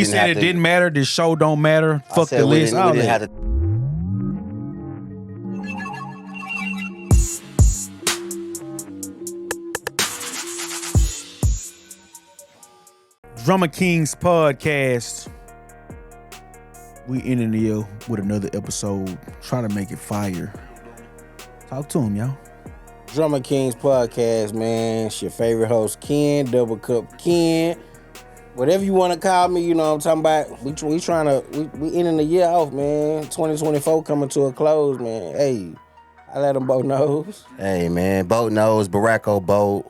He said it didn't matter. This show don't matter. Fuck the list. We didn't have to. Drummer Kings podcast. We ending the year with another episode. Try to make it fire. Talk to him, y'all. Drummer Kings podcast, man. It's your favorite host, Ken, Double Cup Ken. Whatever you want to call me, you know what I'm talking about. We ending the year off, man. 2024 coming to a close, man. Hey, I let them both know. Hey, man. Boat nose, Baracko Boat.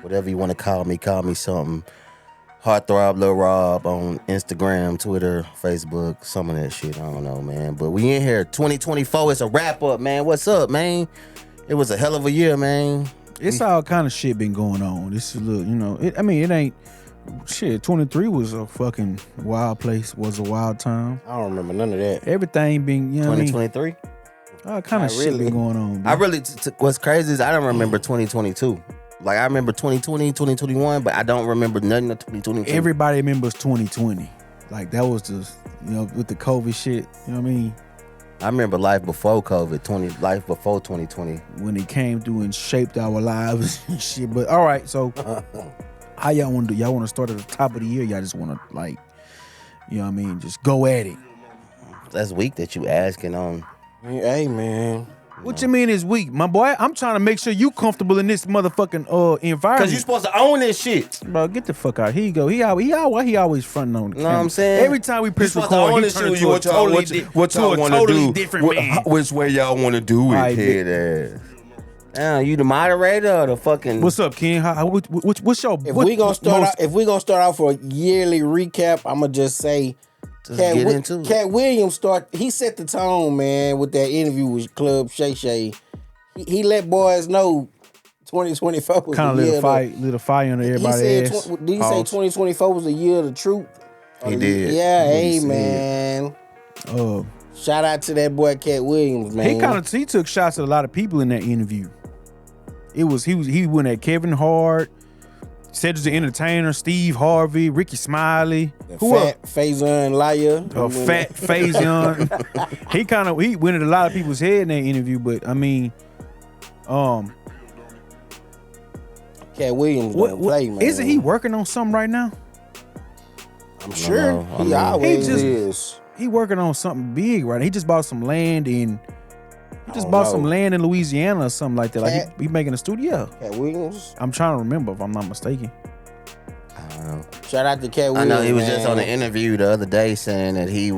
Whatever you want to call me something. Heartthrob Lil Rob on Instagram, Twitter, Facebook, some of that shit. I don't know, man. But we in here. 2024, it's a wrap up, man. What's up, man? It was a hell of a year, man. It's all kind of shit been going on. This is a little, you know, it ain't shit. 23 was a fucking wild place, was a wild time. I don't remember none of that. Everything been, you know 2023? All kind of shit been going on. Bro. I really, what's crazy is I don't remember 2022. Like, I remember 2020, 2021, but I don't remember nothing of 2022. Everybody remembers 2020. Like, that was just, you know, with the COVID shit, you know what I mean? I remember life before COVID, life before 2020. When it came through and shaped our lives and shit. But, all right, so, how y'all want to do? Y'all want to start at the top of the year? Y'all just want to, like, you know what I mean? Just go at it. That's weak that you asking on. Hey, man. What you mean is weak? My boy, I'm trying to make sure you comfortable in this motherfucking environment. Because you supposed to own this shit. Bro, get the fuck out. Here you go. He always fronting on the know what I'm saying? Every time we press record, he turns to a totally different man. Which way y'all want to do it, head ass? You the moderator or the fucking... What's up, Ken? What's your... If we gonna start out for a yearly recap, I'm going to just say... Cat Williams he set the tone, man, with that interview with Club Shay Shay. He let boys know 2024 was kind of lit a fire under everybody's ass. Did he say 2024 was the year of the truth? He did. Yeah, hey, man. Shout out to that boy Cat Williams, man. He took shots at a lot of people in that interview. He went at Kevin Hart, Cedric the Entertainer, Steve Harvey, Ricky Smiley. Fat Faison Liar. Fat Faison. he went at a lot of people's head in that interview, but I mean, Cat Williams don't play, man. Isn't he working on something right now? I'm sure. He always is. He working on something big right now. He just bought some land in Louisiana or something like that. Like he making a studio. Cat Williams? I'm trying to remember if I'm not mistaken. I don't know. Shout out to Cat Williams. I know he was just on an interview the other day saying that he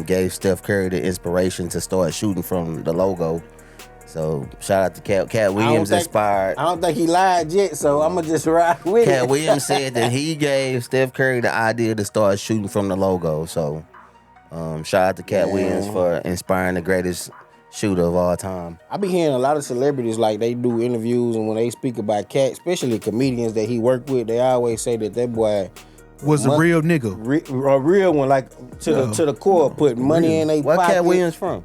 gave Steph Curry the inspiration to start shooting from the logo. So shout out to Cat Williams inspired. I don't think he lied yet, so I'm gonna just ride with it. Cat Williams said that he gave Steph Curry the idea to start shooting from the logo. So shout out to Cat Williams for inspiring the greatest shooter of all time. I be hearing a lot of celebrities, like, they do interviews, and when they speak about Cat, especially comedians that he worked with, they always say that boy was a real nigga. A real one, like to the core, put money in their pocket. Where Cat Williams from?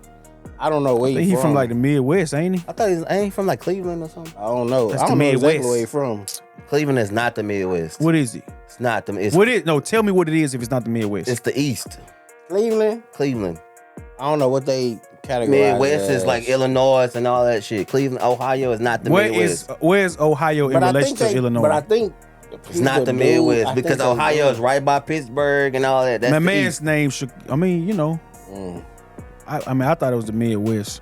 I don't know where he from like the Midwest, ain't he? I thought ain't he from like Cleveland or something? I don't know. That's I don't the know Midwest. exactly where he from. Cleveland is not the Midwest. What is it? It's not the. No, tell me what it is if it's not the Midwest. It's the East. Cleveland. I don't know what they categorize. Midwest is like Illinois and all that shit. Cleveland, Ohio is not the Midwest. Where's Ohio in relation to Illinois? But I think it's not the Midwest because Ohio is right by Pittsburgh and all that. That's my man's name should. I mean, you know. I thought it was the Midwest.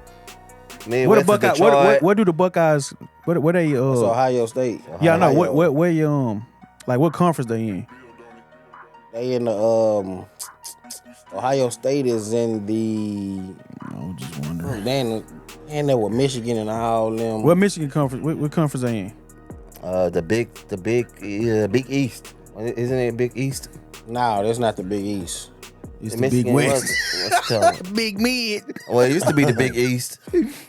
Midwest what is Detroit. What do the Buckeyes? What they? It's Ohio State. Yeah, I know. Where like what conference they in? They in the Ohio State is in the. I'm just wondering. And there with Michigan and all them. What Michigan conference? What conference they in? The Big East. Isn't it Big East? No, that's not the Big East. It's the Big West. Big Mid. Well, it used to be the Big East.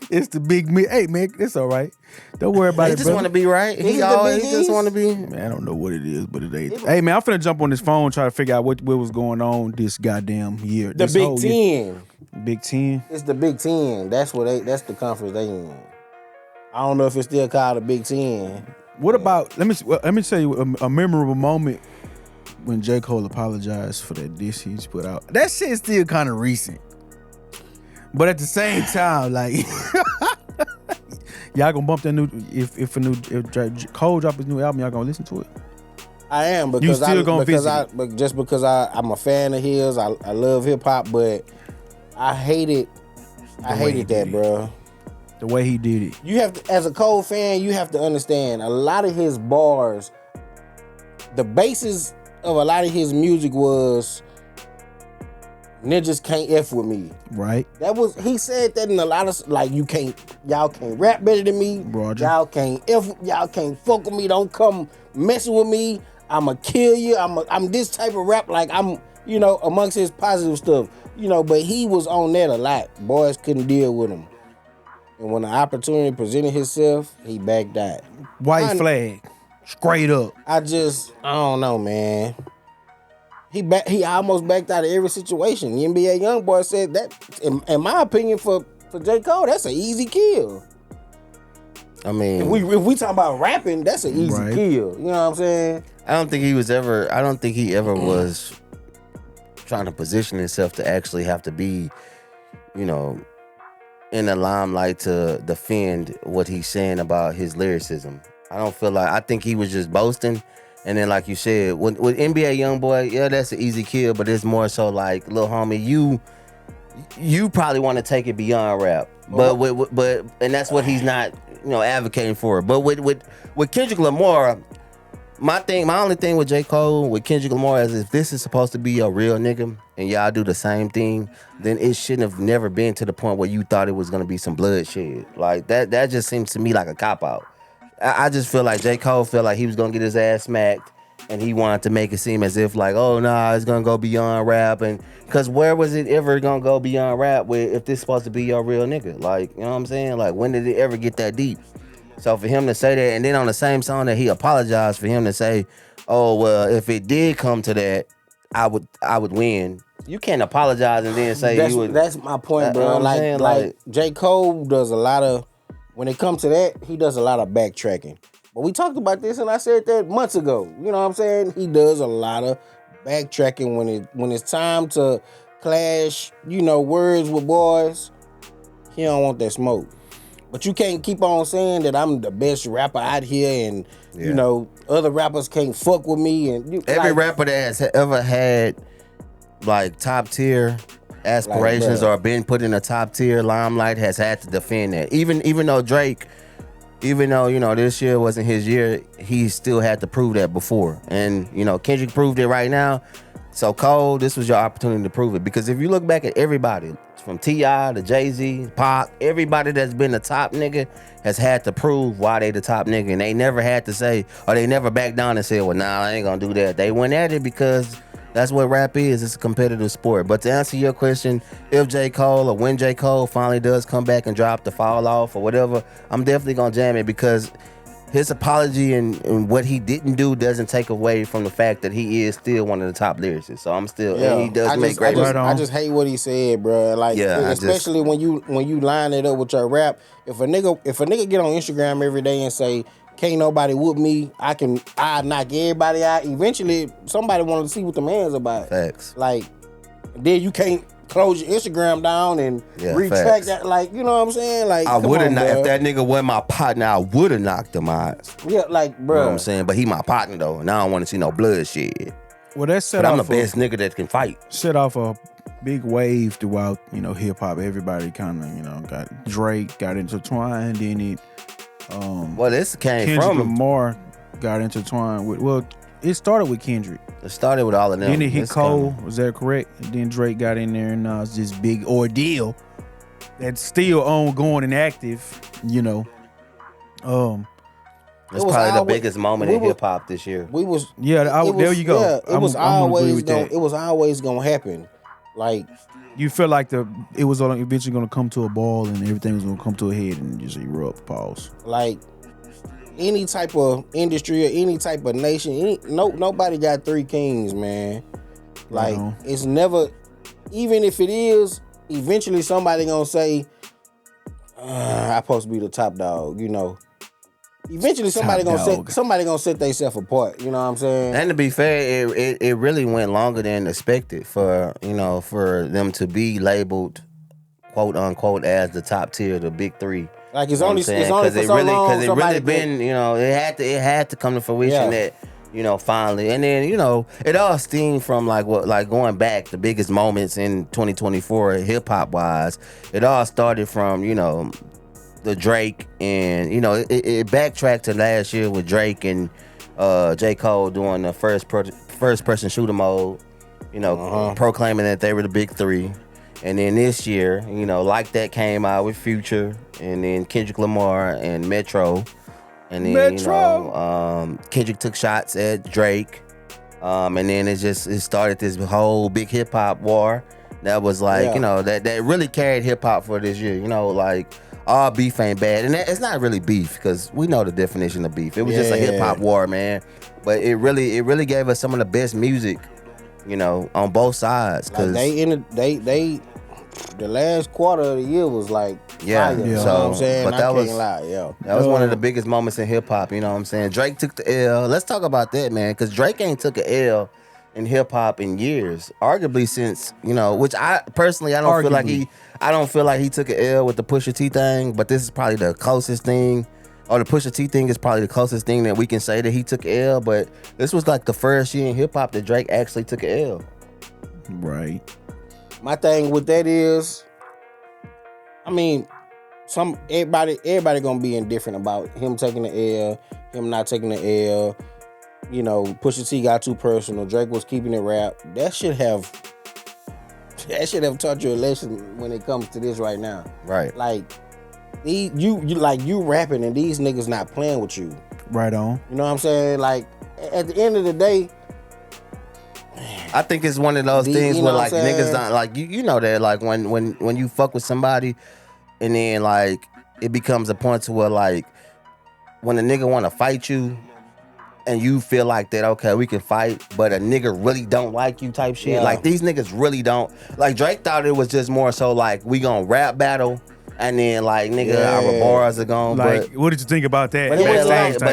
It's the Big Mid. Hey, man, it's all right. Don't worry about it, He just want to be right. He just want to be. Man, I don't know what it is, but it ain't. Hey, man, I'm finna jump on this phone, try to figure out what was going on this goddamn year. The Big Ten. Big Ten? It's the Big Ten. That's the conference they in. I don't know if it's still called the Big Ten. What about, let me tell you a memorable moment when J. Cole apologized for that diss he just put out, that shit's still kind of recent. But at the same time, like, y'all gonna bump that new if Cole drop his new album, y'all gonna listen to it? I am because you still gonna visit but just because I'm a fan of his. I love hip hop, but I hated that, bro. The way he did it. You have to, as a Cole fan, you have to understand a lot of his bars. The basis of a lot of his music was niggas can't F with me. Right. He said that in a lot of, like, y'all can't rap better than me. Roger. Y'all can't fuck with me. Don't come messing with me. I'ma kill you. I'm this type of rap, like I'm, amongst his positive stuff. But he was on that a lot. Boys couldn't deal with him. And when the opportunity presented himself, he backed out. White flag. Straight up. I don't know, man. He almost backed out of every situation. The NBA YoungBoy said that, in my opinion, for J. Cole, that's an easy kill. I mean, if we talking about rapping, that's an easy kill. You know what I'm saying? I don't think he ever was trying to position himself to actually have to be, in the limelight to defend what he's saying about his lyricism. I think he was just boasting. And then, like you said, with NBA YoungBoy, yeah, that's an easy kill, but it's more so like, little homie, you probably want to take it beyond rap, but and that's what he's not, advocating for. But with Kendrick Lamar, my only thing with J. Cole, with Kendrick Lamar, is if this is supposed to be a real nigga and y'all do the same thing, then it shouldn't have never been to the point where you thought it was gonna be some bloodshed. Like that just seems to me like a cop out. I just feel like J. Cole felt like he was gonna get his ass smacked, and he wanted to make it seem as if like, oh nah, it's gonna go beyond rap, and because where was it ever gonna go beyond rap if this supposed to be your real nigga? Like, you know what I'm saying? Like, when did it ever get that deep? So for him to say that, and then on the same song that he apologized, for him to say, oh well, if it did come to that, I would win. You can't apologize and then say you would. That's my point, bro. Like J. Cole does a lot of. When it comes to that, he does a lot of backtracking. But we talked about this, and I said that months ago. You know what I'm saying? He does a lot of backtracking when it's time to clash, words with boys. He don't want that smoke. But you can't keep on saying that I'm the best rapper out here, and other rappers can't fuck with me. And every rapper that has ever had like top tier aspirations or been put in a top tier limelight has had to defend that. Even though Drake, this year wasn't his year, he still had to prove that before. And Kendrick proved it right now. So Cole, this was your opportunity to prove it. Because if you look back at everybody, from T.I. to Jay-Z, Pac, everybody that's been the top nigga has had to prove why they the top nigga. And they never had to say, or they never backed down and said, well, nah, I ain't gonna do that. They went at it because that's what rap is. It's a competitive sport. But to answer your question, if J. Cole or when J. Cole finally does come back and drop the Fall Off or whatever, I'm definitely going to jam it, because his apology and what he didn't do doesn't take away from the fact that he is still one of the top lyricists. So I'm still, and he does make great music. I just hate what he said, bro. Like, especially when you line it up with your rap. If a nigga get on Instagram every day and say, can't nobody whoop me, I knock everybody out. Eventually, somebody wanted to see what the man's about. Facts. Like, then you can't close your Instagram down and retract that. Like, you know what I'm saying? Like, I would have not, if that nigga wasn't my partner, I would have knocked him out. Yeah, like, bro. You know what I'm saying? But he my partner though, and I don't want to see no bloodshed. Well, that's set but off. I'm the best nigga that can fight. Set off a big wave throughout, hip hop. Everybody kind of, got Drake got intertwined in it. Well, this came Kendrick from Lamar got intertwined with. Well, it started with Kendrick. It started with all of them. Then it hit Cole. Was that correct? And then Drake got in there, and now it's this big ordeal that's still ongoing and active. It's probably the biggest moment in hip hop this year. There you go. Yeah, it was always gonna happen. Like, you feel like it was eventually gonna come to a ball, and everything was gonna come to a head and just erupt. Pause. Like, any type of industry or any type of nation, nobody got three kings, man. Like, it's never, even if it is, eventually somebody gonna say, I'm supposed to be the top dog, eventually somebody Top gonna set themselves apart. You know what I'm saying? And to be fair, it really went longer than expected for them to be labeled quote unquote as the top tier, the big three. Like You know what I'm it's saying? only for so long. Because it really been, it had to come to fruition that, finally. And then, it all stemmed from like going back, the biggest moments in 2024 hip hop wise. It all started from, the Drake and, it backtracked to last year with Drake and J. Cole doing the first person shooter mode, proclaiming that they were the big three. And then this year, Like That came out with Future, and then Kendrick Lamar and Metro. And then, Kendrick took shots at Drake. And then it started this whole big hip hop war that was like, that really carried hip hop for this year. All beef ain't bad. And it's not really beef, because we know the definition of beef. It was just a hip hop war, man. But it really gave us some of the best music, on both sides. Cause the last quarter of the year was like fire, you know what I'm saying? But that was one of the biggest moments in hip hop, you know what I'm saying? Drake took the L. Let's talk about that, man, because Drake ain't took an L in hip hop in years, arguably since, which I personally I don't feel like he took an L with the Pusha T thing, but this is probably the closest thing, or the Pusha T thing is probably the closest thing that we can say that he took an L. But this was like the first year in hip hop that Drake actually took an L. Right. My thing with that is, everybody gonna be indifferent about him taking the L, him not taking the L. Pusha T got too personal. Drake was keeping it rap. That should have taught you a lesson when it comes to this right now. Right. Like, you rapping and these niggas not playing with you. Right on. You know what I'm saying? Like, at the end of the day, I think it's one of those things where like niggas don't like that like when you fuck with somebody and then like it becomes a point to where like when a nigga want to fight you and you feel like that, okay, we can fight, but a nigga really don't like you type shit. Like these niggas really don't. Like Drake thought it was just more so like we gonna rap battle. And then, like, nigga, our bars are gone. Like, what did you think about that? But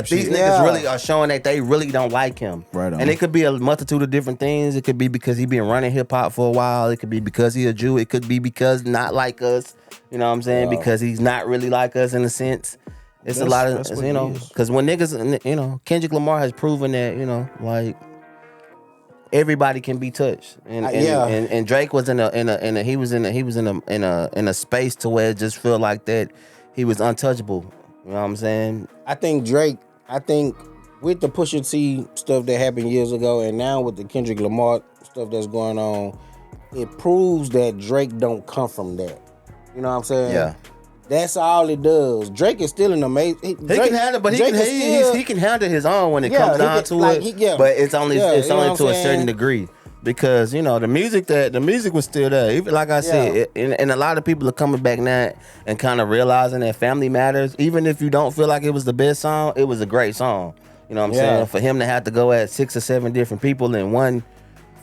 these niggas really are showing that they really don't like him. Right on. And it could be a multitude of different things. It could be because he been running hip hop for a while. It could be because he a Jew. It could be because not like us. You know what I'm saying? Because he's not really like us in a sense. It's a lot of, because when niggas, Kendrick Lamar has proven that, like, everybody can be touched, and Drake was in a space to where it just feel like that he was untouchable. You know what I'm saying? I think with the Pusha T stuff that happened years ago, and now with the Kendrick Lamar stuff that's going on, it proves that Drake don't come from that. You know what I'm saying? Yeah. That's all it does. Drake is still an amazing. He can handle, but he can handle his own when it comes down to it. But it's only to a certain degree, because the music was still there. Even like I said, and a lot of people are coming back now and kind of realizing that family matters. Even if you don't feel like it was the best song, it was a great song. You know what I'm saying? For him to have to go at 6 or 7 different people in one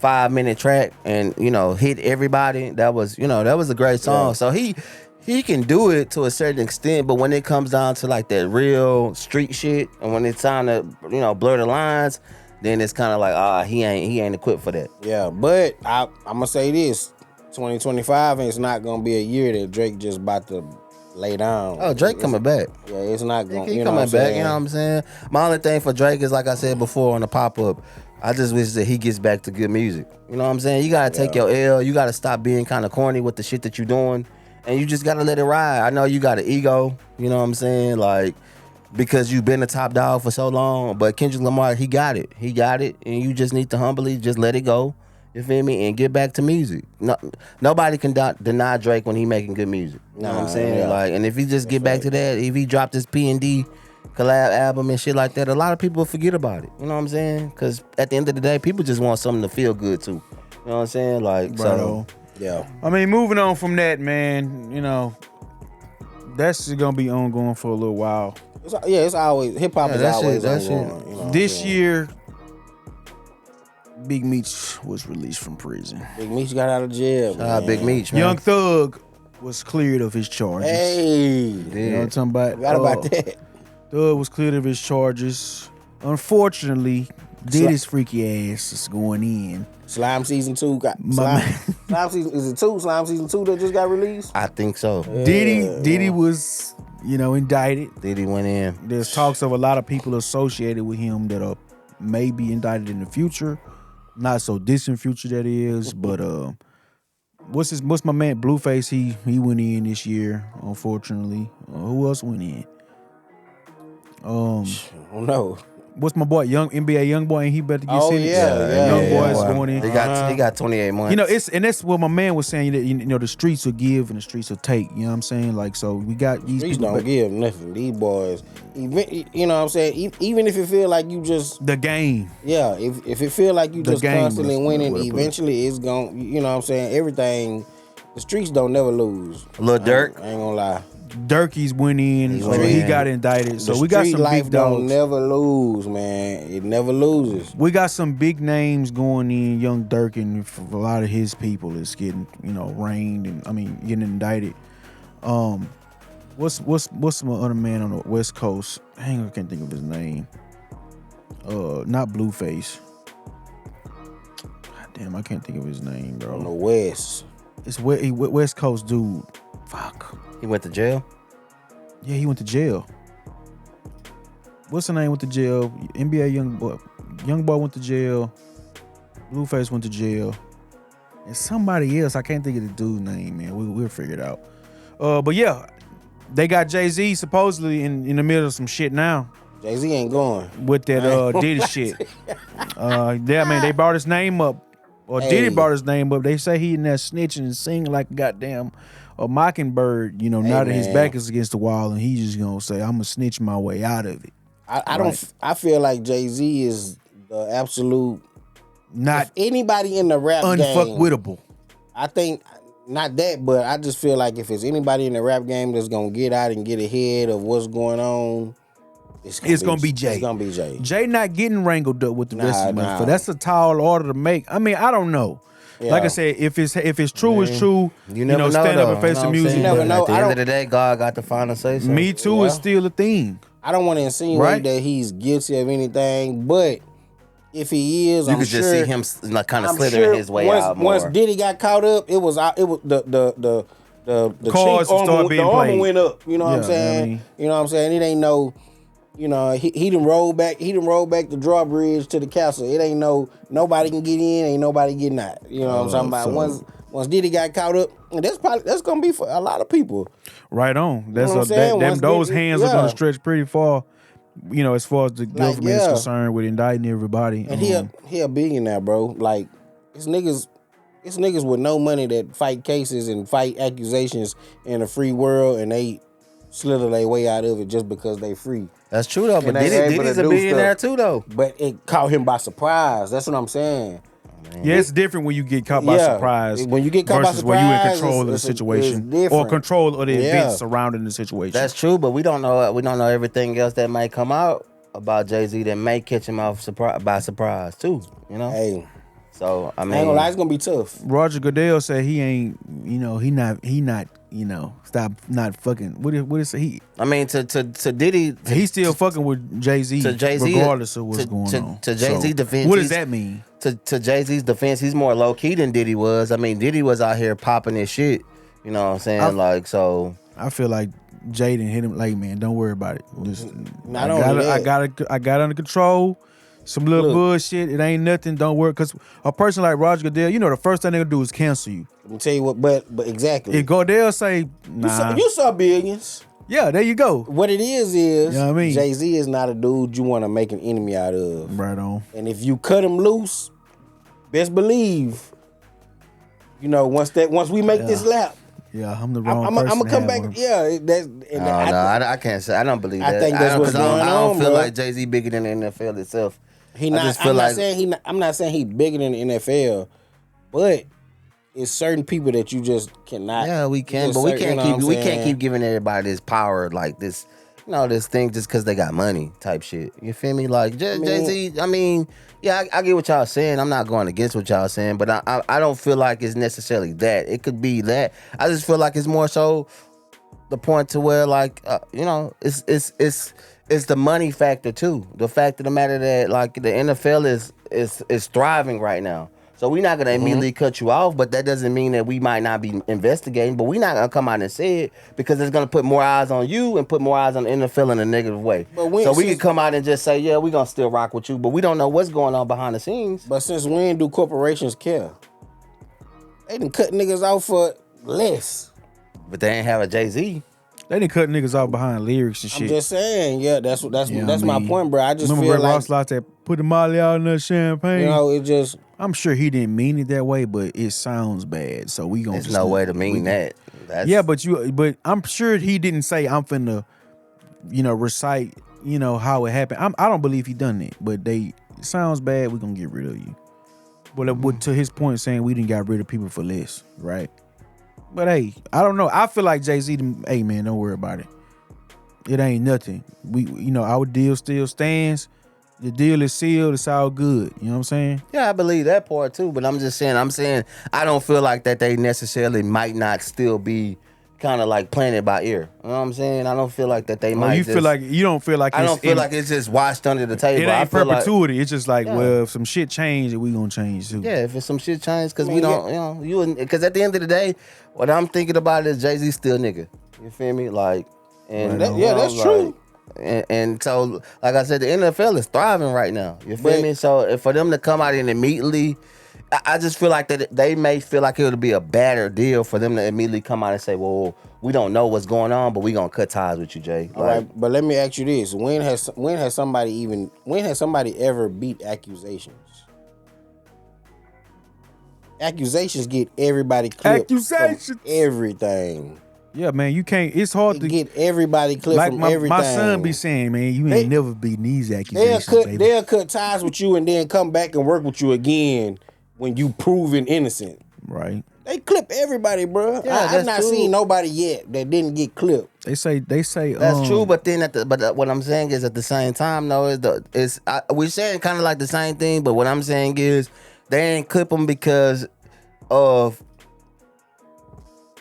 5-minute track and hit everybody, that was a great song. So he can do it to a certain extent, but when it comes down to like that real street shit, and when it's time to blur the lines, then it's kind of like he ain't equipped for that. Yeah, but I'm gonna say this: 2025 is not gonna be a year that Drake just about to lay down. Oh, Drake coming back. Yeah, it's not gonna. He coming back. You know what I'm saying? My only thing for Drake is, like I said before on the pop up, I just wish that he gets back to good music. You know what I'm saying? You gotta take your L. You gotta stop being kind of corny with the shit that you're doing. And you just gotta let it ride. I know you got an ego, you know what I'm saying? Like, because you've been a top dog for so long. But Kendrick Lamar, he got it. And you just need to humbly just let it go. You feel me? And get back to music. No, nobody can deny Drake when he making good music. You know what I'm saying? Yeah. Like, and if he just get back to that, if he dropped his P&D collab album and shit like that, a lot of people will forget about it. You know what I'm saying? Because at the end of the day, people just want something to feel good too. You know what I'm saying? Like, so... Yeah. I mean, moving on from that, man, that's gonna be ongoing for a little while. It's always hip hop is always ongoing. This year, Big Meech was released from prison. Big Meech got out of jail. Big Meech, man. Young Thug was cleared of his charges. Hey, you know what I'm talking about? Forgot about that. Thug was cleared of his charges. Unfortunately, Diddy's freaky ass is going in. Slime season 2 got My Slime season is it 2? Slime season 2 that just got released. I think so. Diddy was, indicted. Diddy went in. There's talks of a lot of people associated with him that are maybe indicted in the future. Not so distant future that is, but what's my man Blueface? He went in this year, unfortunately. Who else went in? Oh no. What's my boy, young NBA young boy? Ain't he better get sentenced? Yeah. Young boy's going in. He got 28 months. That's what my man was saying. That the streets will give and the streets will take. You know what I'm saying? Like, so we got these Streets people. don't give nothing. These boys, even, you know what I'm saying? Even if it feel like you just The game. Yeah, if it feel like you The just game constantly was- winning, what- eventually it's gon' you know what I'm saying, everything, the streets don't never lose. Lil Durk. I ain't gonna lie. Durkee's went in. He So went he in. got indicted. So The we got street some life big don't dogs. never lose, man. It never loses. We got some big names going in. Young Durk and a lot of his people is getting, rained and getting indicted. What's my other man on the West Coast? Hang on, I can't think of his name. Not Blueface. God damn, I can't think of his name, On the bro. West. It's West Coast dude. Fuck. He went to jail. Yeah, he went to jail. What's the name? Went to jail. NBA young boy. Young boy went to jail. Blueface went to jail. And somebody else, I can't think of the dude's name, man. We'll figure it out. But yeah, they got Jay-Z supposedly in the middle of some shit now Jay-Z ain't going. with that Diddy shit. They brought his name up. Or Hey. Diddy brought his name up. They say he in there snitching and singing like a goddamn a mockingbird, now that his man. back is against the wall and he's just gonna say, I'm gonna snitch my way out of it. I don't I feel like Jay-Z is the absolute Not anybody in the rap game. unfuckwittable. I think not that, but I just feel like if it's anybody in the rap game that's gonna get out and get ahead of what's going on, it's gonna be Jay. It's gonna be Jay. Jay not getting wrangled up with the rest of the nah. motherfuckers. That's a tall order to make. I don't know. Yeah. Like I said, if it's true, it's true. You never know, stand though. up and face You know the what I'm music. saying? never But know. At the I end don't- of the day, God got the final say so. Me too is still a thing. I don't want to insinuate Right. that he's guilty of anything, but if he is, You I'm could sure, just see him like kind of I'm slithering sure his way once, out more. Once Diddy got caught up, it was the Cards chink started armor, being the armor played. went up. You know what I'm Yeah, saying? I mean- You know what I'm saying? It ain't no. He done rolled back. He done rolled back the drawbridge to the castle. It ain't nobody can get in. Ain't nobody getting out. You know what I'm talking about? so- Once Diddy got caught up, and that's gonna be for a lot of people. Right on. That's know what I'm saying? Once those Diddy- hands are yeah. gonna stretch pretty far. As far as the government is yeah. concerned with indicting everybody. And he a billionaire, bro. Like it's niggas with no money that fight cases and fight accusations in a free world, and they slither their way out of it just because they free. That's true though, but And they able Diddy's to a do billionaire stuff. too though. But it caught him by surprise. That's what I'm saying. Yeah, it's different when you get caught by Yeah. surprise. When you get caught by versus when you in surprise, control of the it's situation different. or control of the Yeah. events surrounding the situation. That's true, but we don't know everything else that might come out about Jay-Z that may catch him by surprise too. Hey, So I I mean, ain't gonna lie, it's gonna be tough. Roger Goodell said he ain't, he not, stop not fucking. What is he? I mean to Diddy, He's still fucking with Jay-Z, to Jay-Z, regardless of what's going on. To Jay-Z So, defense, what does that mean? To Jay-Z's defense, he's more low key than Diddy was. I mean, Diddy was out here popping his shit. You know what I'm saying? So I feel like Jaden hit him like, man, don't worry about it. Just, Not only that. I got under control. Some little Look. bullshit. It ain't nothing. Don't worry. Because a person like Roger Goodell, the first thing they'll do is cancel you. Let me tell you what, but exactly. If Goodell say, nah. You saw billions. Yeah, there you go. What it is, You know what I mean? Jay-Z is not a dude you want to make an enemy out of. Right on. And if you cut him loose, best believe, once we make this lap, Yeah, I'm the wrong I'm person. gonna to come have back. one. Yeah, that's. And I can't say. I don't believe I that. think that's what's going I don't on, feel bro. like Jay-Z bigger than the NFL itself. He I not. just feel I'm not like- saying he. I'm not saying he bigger than the NFL, but it's certain people that you just cannot. Yeah, we can, just but we certain- can't you know keep what I'm we can't saying? keep giving everybody this power like this. This thing just because they got money type shit. You feel me? Like Jay-Z. I mean, yeah, I get what y'all saying. I'm not going against what y'all saying, but I don't feel like it's necessarily that. It could be that. I just feel like it's more so the point to where like it's it's the money factor too. The fact of the matter that like the NFL is thriving right now. So we're not gonna immediately cut you off, but that doesn't mean that we might not be investigating. But we're not gonna come out and say it because it's gonna put more eyes on you and put more eyes on the NFL in a negative way. So we can come out and just say, yeah, we're gonna still rock with you, but we don't know what's going on behind the scenes. But since when do corporations care? They done cut niggas off for less. But they ain't have a Jay-Z. They didn't cut niggas off behind lyrics and shit. I'm just saying, yeah, that's my point, bro. I just remember feel Rick like Ross like that, put the Molly out in the champagne. You know, it just. I'm sure he didn't mean it that way, but it sounds bad. So we gonna. There's no way to mean that. Yeah, but I'm sure he didn't say I'm finna, recite, how it happened. I don't believe he done it, but it sounds bad. We gonna get rid of you. But to his point, saying we didn't got rid of people for less, right? But hey, I don't know. I feel like Jay-Z, hey man, don't worry about it. It ain't nothing. We, our deal still stands. The deal is sealed. It's all good. You know what I'm saying? Yeah, I believe that part too. But I'm saying I don't feel like that they necessarily might not still be kind of like playing it by ear. You know what I'm saying? I don't feel like that they might. You don't feel like I don't feel like it's just washed under the table. It ain't perpetuity. Like, it's just like, well, if some shit changed, we gonna change too. Yeah, if it's some shit changed, because we don't, because at the end of the day, what I'm thinking about is Jay-Z still nigga. You feel me? Like, and that's true. And so, like I said, the NFL is thriving right now. You feel me? So for them to come out and immediately, I just feel like that they may feel like it would be a better deal for them to immediately come out and say, well, we don't know what's going on, but we gonna cut ties with you, Jay. All right, but let me ask you this: when has somebody ever beat accusations? Accusations get everybody clipped from everything. Yeah, man, you can't. It's hard to get everybody clipped from everything. My son be saying, man, you ain't never beaten these accusations. They'll cut ties with you and then come back and work with you again when you proven innocent. Right. They clip everybody, bro. Yeah, I've not seen nobody yet that didn't get clipped. They say that's true, but then what I'm saying is at the same time though we're saying kind of like the same thing, but what I'm saying is they ain't clip him because of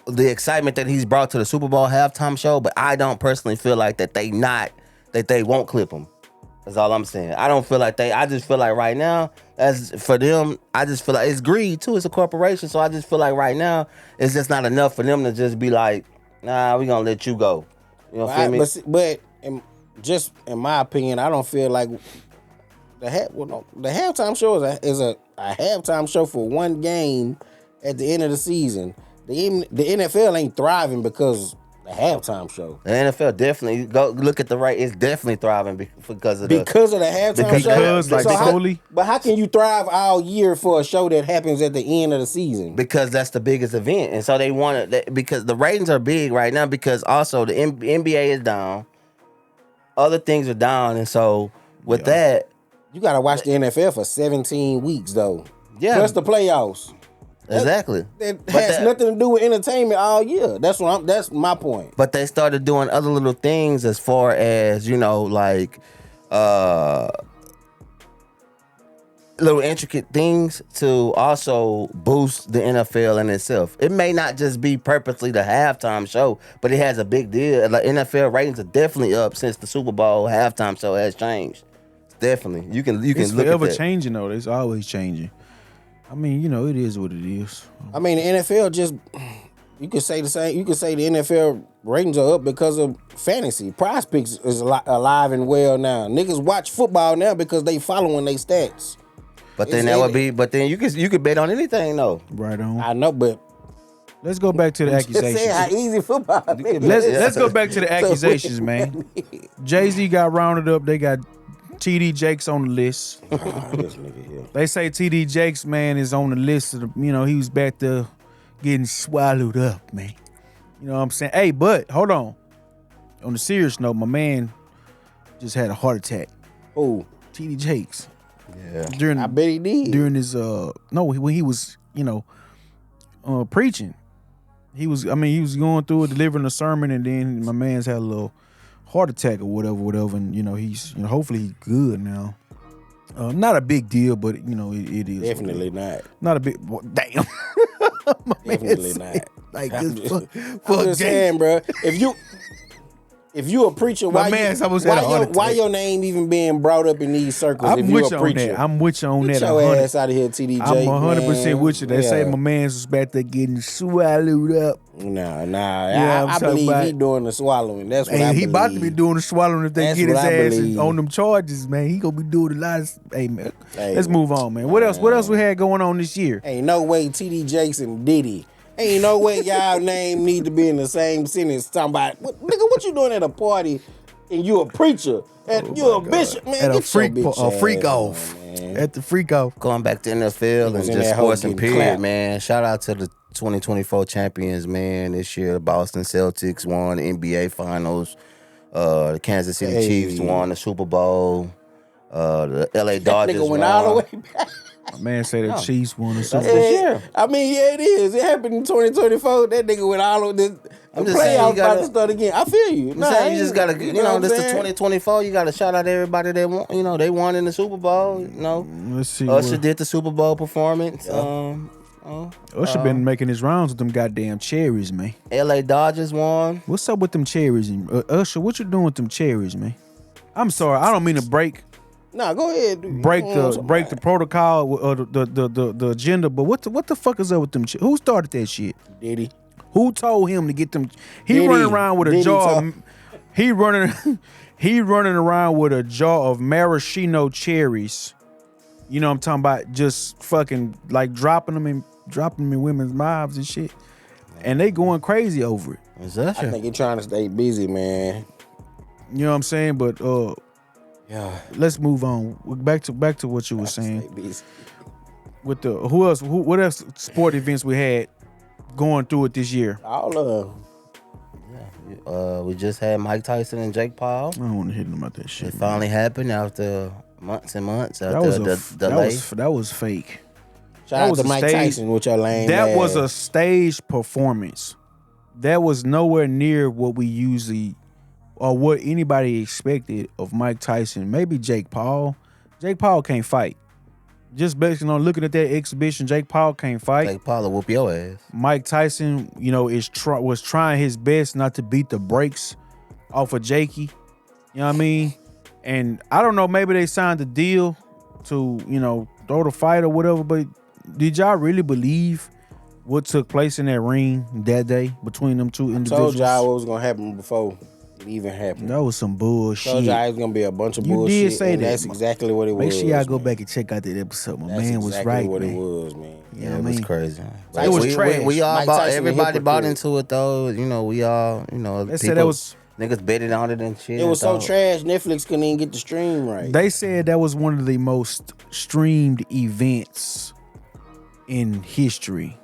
the excitement that he's brought to the Super Bowl halftime show, but I don't personally feel like that they won't clip him. That's all I'm saying. I don't feel like I just feel like right now, as for them, I just feel like it's greed too. It's a corporation, so I just feel like right now, it's just not enough for them to just be like, nah, we gonna let you go. You know what I mean? But just in my opinion, I don't feel like the halftime show is a halftime show for one game at the end of the season. The NFL ain't thriving because the halftime show. The NFL definitely go look at the rate. It's definitely thriving because of the halftime show. But how can you thrive all year for a show that happens at the end of the season? Because that's the biggest event, and so they want it because the ratings are big right now. Because also the NBA is down, other things are down, and so with that, you gotta watch the NFL for 17 weeks though. Yeah, plus the playoffs. Exactly. That has nothing to do with entertainment all year. That's my point. But they started doing other little things as far as, like little intricate things to also boost the NFL in itself. It may not just be purposely the halftime show, but it has a big deal. Like NFL ratings are definitely up since the Super Bowl halftime show has changed. Definitely. You can it's look forever at that. Changing though. It's always changing. I mean, it is what it is. I mean, the NFL just, you could say the same. You could say the NFL ratings are up because of fantasy. Prize Picks is alive and well now. Niggas watch football now because they following their stats. But then But then you could bet on anything though. Right on. I know, but let's go back to the accusations. Just saying how easy football is. Let's go back to the accusations, man. Jay-Z got rounded up. They got TD Jakes on the list. This nigga here. They say TD Jakes, man, is on the list of he was back there getting swallowed up, man. You know what I'm saying? Hey, but hold on. On a serious note, my man just had a heart attack. Who? TD Jakes. Yeah. I bet he did. During his when he was, preaching. He was going through it, delivering a sermon, and then my man's had a little heart attack or whatever, and he's hopefully he's good now. Not a big deal, but it is definitely not. Not a big damn. Definitely not. Like I'm just saying, bro. If If you a preacher, My man's almost had a heart attack. why your name even being brought up in these circles? I'm if you with a you preacher, on that. I'm with you on get that. your 100. ass out of here, TD I'm Jake, 100% with you. They say Yeah. my man's was back there getting swallowed up. Nah. Yeah, I'm I talking believe about- he doing the swallowing. That's what I Hey, believe. he about to be doing the swallowing if they That's get his what I ass believe. on them charges, man. He gonna be doing a lot of. Hey, man. Hey, Let's move on, man. What else? What else we had going on this year? Ain't no way TD Jakes and Diddy. Ain't no way y'all name need to be in the same sentence. Talking about, nigga, what you doing at a party and you a preacher and you a bishop, man? At Get a freak, your bitch a freak ass off. on, man. At the freak off. Going back to NFL and was in just that hole sports and getting period, clapped. man. Shout out to the 2024 champions, man. This year, the Boston Celtics won the NBA Finals. The Kansas City Chiefs won the Super Bowl. The LA Dodgers Nigga went won. all the way back. My man say the No. Chiefs won the Super That's Bowl. this year. I mean, yeah, it is. It happened in 2024. That nigga went all of this. The I'm just saying, playoffs you gotta- about to start again. I feel you. I'm saying you just gotta, know this is what I'm saying? 2024. You gotta shout out everybody that won. You know, they won in the Super Bowl. You know, Let's see. Usher did the Super Bowl performance. Usher been making his rounds with them goddamn cherries, man. LA Dodgers won. What's up with them cherries? Usher, what you doing with them cherries, man? I'm sorry, I don't mean to break Nah, go ahead. dude. break You know the break the protocol or the agenda, but what the fuck is up with them? Who started that shit? Diddy. Who told him to get them? He Diddy. running around with a Diddy jar. talk. He running. He running around with a jar of maraschino cherries. You know what I'm talking about? Just fucking like dropping them in women's mouths and shit, and they going crazy over it. Is that I shit? think he trying to stay busy, man. You know what I'm saying? But Yeah. let's move on. Back to what you were saying. Stay busy. With the what else sport events we had going through it this year? All of them. We just had Mike Tyson and Jake Paul. I don't want to hit them about that It shit. man. finally happened after months and months That after was the delay. that was fake. Shout That out was to a Mike stage- Tyson with your lame That ass. was a stage performance. That was nowhere near what we usually or what anybody expected of Mike Tyson. Maybe Jake Paul. Jake Paul can't fight. Just based on looking at that exhibition, Jake Paul can't fight. Jake Paul will whoop your ass. Mike Tyson, you know, was trying his best not to beat the brakes off of Jakey. You know what I mean? And I don't know, maybe they signed a deal to, you know, throw the fight or whatever, but did y'all really believe what took place in that ring that day between them two individuals? Told y'all what was gonna happen before it even happened. That was some bullshit. Told y'all it was gonna be a bunch of You bullshit. did say and that. That's exactly what it was. Make sure y'all go man. back and check out that episode. My That's man was exactly right, what man. it was, man. You know Yeah, what it I was mean? crazy. It was trash. We all Mike bought, Tyson a everybody bought hypocrite. into it though. You know, we all, you know, They said that was niggas betting on it and shit. It was so dog. trash, Netflix couldn't even get the stream right. They said that was one of the most streamed events in history.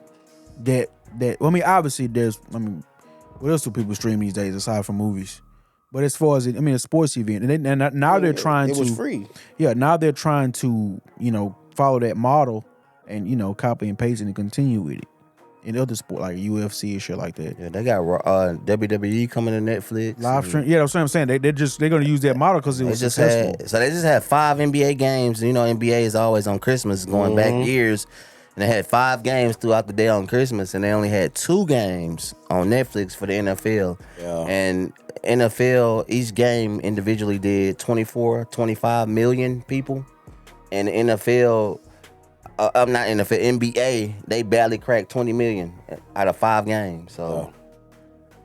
That I mean, obviously what else do people stream these days aside from movies? But as far as a sports event, and now they're trying it to. was free. Yeah, now they're trying to, you know, follow that model and, you know, copy and paste it and continue with it in other sport like UFC and shit like that. Yeah, they got WWE coming to Netflix. Live stream. Yeah, that's what I'm saying. They're gonna use that model because it They was just successful. they just had 5 NBA games. You know, NBA is always on Christmas, going back years. And they had 5 games throughout the day on Christmas, and they only had 2 games on Netflix for the NFL. Yeah. And NFL, each game individually did 25 million people. And the NFL, I'm not NFL, NBA, they barely cracked 20 million out of 5 games. So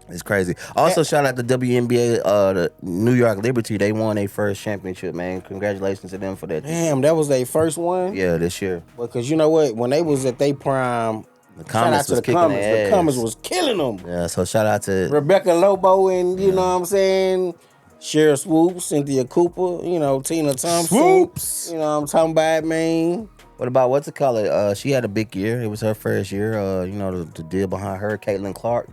it's crazy. Also, shout out to WNBA, the New York Liberty. They won their first championship, man. Congratulations to them for that. Damn, that was their first one. Yeah, this year. Because you know what? When they was at their prime, The shout out Comets to was the kicking Comets. their The ass. Comets was killing them. Yeah, so shout out to Rebecca Lobo and, you know what I'm saying? Cheryl Swoops, Cynthia Cooper, you know, Tina Thompson. Swoops. You know what I'm talking about, man? what about what's it called? She had a big year. It was her first year. You know the deal behind her, Caitlin Clark.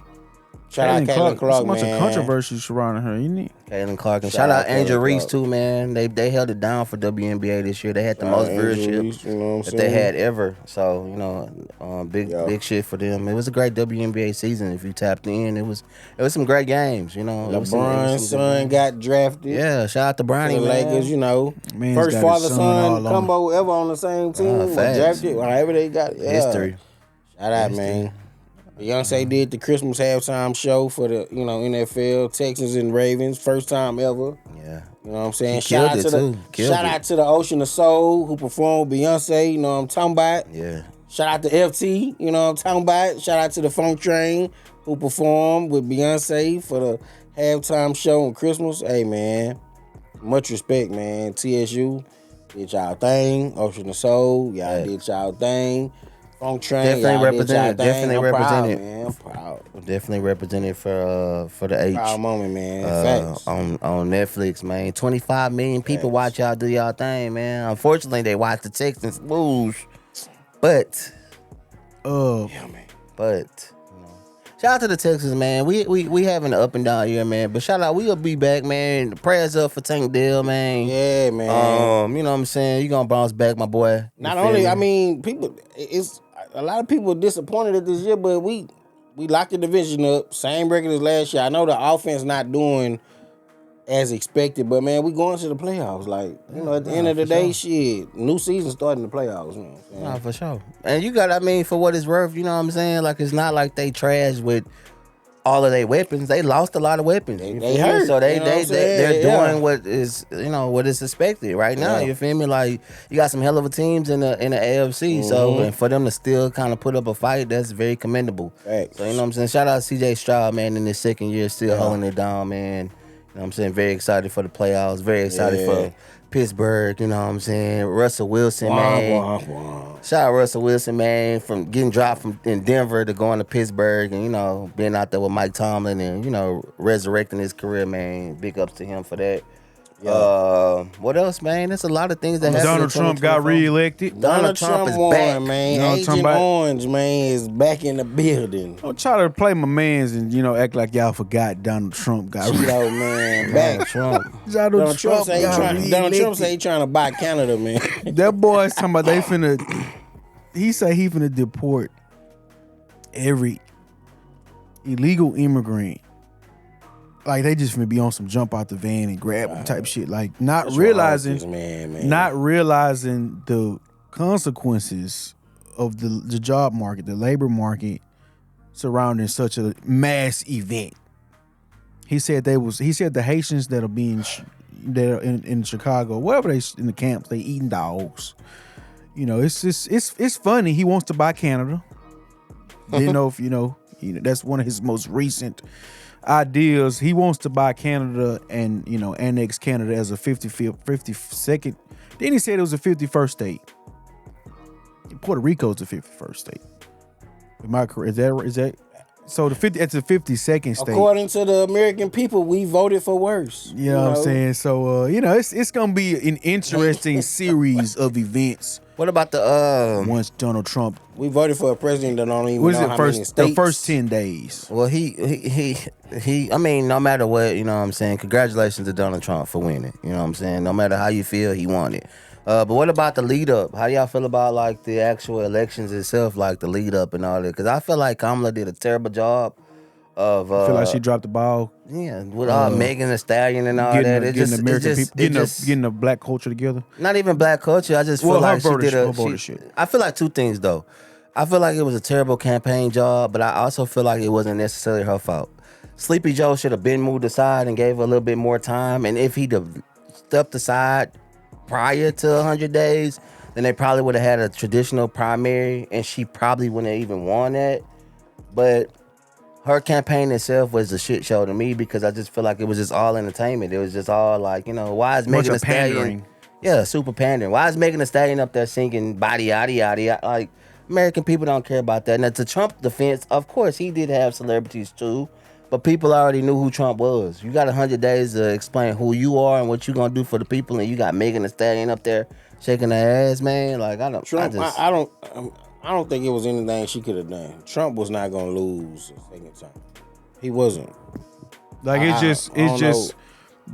Shout out Caitlin Clark, There's a bunch man. of controversy surrounding her, you need. Caitlin Clark and Shout shout out out Angel Caitlin Reese Clark. too, man. They held it down for WNBA this year. They had the most Angel viewership Reese, you know what I'm that they saying? had ever. So you know, big shit for them. It was a great WNBA season. If you tapped in, it was some great games. You know, it was some LeBron's good son games. got drafted. Yeah, shout out to To Bronny, the man. Lakers, you know. Man's First got his father son all son on. combo ever on the same team. Or facts. drafted, however they got it. Yeah. History. Shout out, man. Beyonce did the Christmas halftime show for the NFL, Texans and Ravens, first time ever. Yeah. You know what I'm saying? She killed it too. Shout out to the Ocean of Soul who performed with Beyonce. You know what I'm talking about? Yeah. Shout out to FT. You know what I'm talking about? Shout out to the Funk Train who performed with Beyonce for the halftime show on Christmas. Hey man, much respect, man. TSU did y'all thing. Ocean of Soul, y'all did y'all thing. Funk Train, Definitely represented. Definitely represented. Proud, man. I'm proud. Definitely represented for the H. Proud moment, man. Facts. On Netflix, man. 25 million people watch y'all do y'all thing, man. Unfortunately, they watch the Texans lose. But Yeah, man. But shout out to the Texans, man. We having an up and down year, man. But shout out, we'll be back, man. Prayers up for Tank Dell, man. Yeah, man. You know what I'm saying? You gonna bounce back, my boy. Not only, I mean, people. It's a lot of people disappointed at this year, but we locked the division up, same record as last year. I know the offense not doing as expected, but man, we going to the playoffs. Like, at the end of the day, shit, new season starting the playoffs. You know what I'm saying? Nah, for sure. And you got, for what it's worth, you know what I'm saying? Like, it's not like they trash with all of their weapons. They lost a lot of weapons. They hurt. So they're doing what is, what is expected right now. You feel me? Like, you got some hell of a teams in the AFC. So, and for them to still kind of put up a fight, that's very commendable. Right. So, you know what I'm saying? Shout out to CJ Stroud, man, in his second year, still holding it down, man. You know what I'm saying? Very excited for the playoffs. Very excited for Pittsburgh. You know what I'm saying? Russell Wilson, man. Shout out Russell Wilson, man, from getting dropped in Denver to going to Pittsburgh and, being out there with Mike Tomlin and, resurrecting his career, man. Big ups to him for that. What else, man? There's a lot of things that happened. Donald Trump got reelected. Donald Trump is back, man. Agent Orange, man, is back in the building. Don't try to play my mans and act like y'all forgot Donald Trump got reelected. Man, back Trump. Donald Trump say he trying to buy Canada, man. That boy's talking about they finna. He say he finna deport every illegal immigrant. Like they just finna be on some jump out the van and grab them type shit. Like not realizing the consequences of the job market, the labor market surrounding such a mass event. He said the Haitians that are in Chicago, wherever they in the camps, they eating dogs. It's funny. He wants to buy Canada. Didn't know if that's one of his most recent ideas. He wants to buy Canada and annex Canada as a 52nd. Then he said it was a 51st state. Puerto Rico's the 51st state. Am I correct? Is that so? It's a 52nd state. According to the American people, we voted for worse. You know what I'm saying? So it's gonna be an interesting series of events. What about the once Donald Trump? We voted for a president that don't even know how many states. The first 10 days. Well, he. No matter what, you know what I'm saying. Congratulations to Donald Trump for winning. You know what I'm saying. No matter how you feel, he won it. But what about the lead up? How y'all feel about like the actual elections itself, like the lead up and all that? Because I feel like Kamala did a terrible job of. I feel like she dropped the ball. Yeah, with Megan Thee Stallion and all that. Getting the black culture together. Not even black culture. I just feel like she did I feel like two things though. I feel like it was a terrible campaign job, but I also feel like it wasn't necessarily her fault. Sleepy Joe should have been moved aside and gave her a little bit more time. And if he'd have stepped aside prior to 100 days, then they probably would have had a traditional primary, and she probably wouldn't have even won that. But her campaign itself was a shit show to me because I just feel like it was just all entertainment. It was just all like, why is Megan Thee Stallion? Yeah, super pandering. Why is Megan Thee Stallion up there singing body yaddy yaddy? Like, American people don't care about that. Now, to Trump's defense, of course, he did have celebrities too, but people already knew who Trump was. You got 100 days to explain who you are and what you're gonna do for the people, and you got Megan Thee Stallion up there shaking her ass, man. Like, I don't think it was anything she could have done. Trump was not gonna lose a second time. He wasn't. Like it's just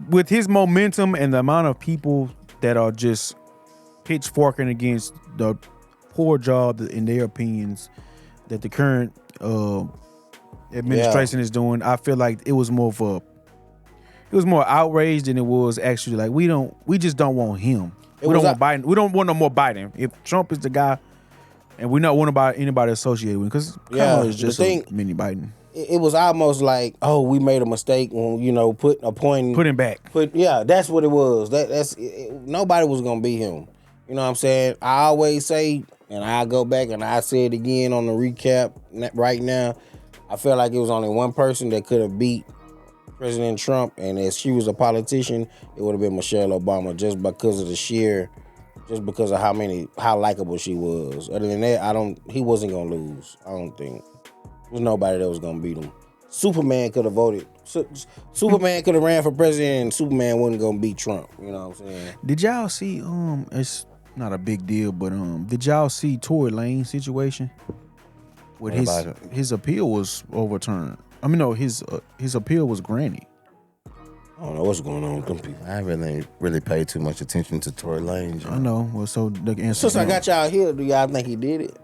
with his momentum and the amount of people that are just pitchforking against the poor job, in their opinions, that the current administration is doing. I feel like it was more outrage than it was actually like we just don't want him. We don't want Biden. We don't want no more Biden. If Trump is the guy And we not want about anybody associated with him because Kamala is just a mini Biden. It was almost like, oh, we made a mistake when put him back. That's what it was. Nobody was gonna beat him. You know what I'm saying? I always say, and I go back and I say it again on the recap right now. I feel like it was only one person that could have beat President Trump, and if she was a politician, it would have been Michelle Obama, just because of how likable she was. Other than that, he wasn't gonna lose. I don't think there's nobody that was gonna beat him. Superman could have voted. Superman could have ran for president, and Superman wasn't gonna beat Trump. You know what I'm saying? Did y'all see? It's not a big deal, but did y'all see Tory Lane's situation? With his appeal was overturned. I mean, no, his appeal was granted. I don't know what's going on with them people. I really paid too much attention to Tory Lanez. I know. Well, so the answer. Since I got y'all here, do y'all think he did it?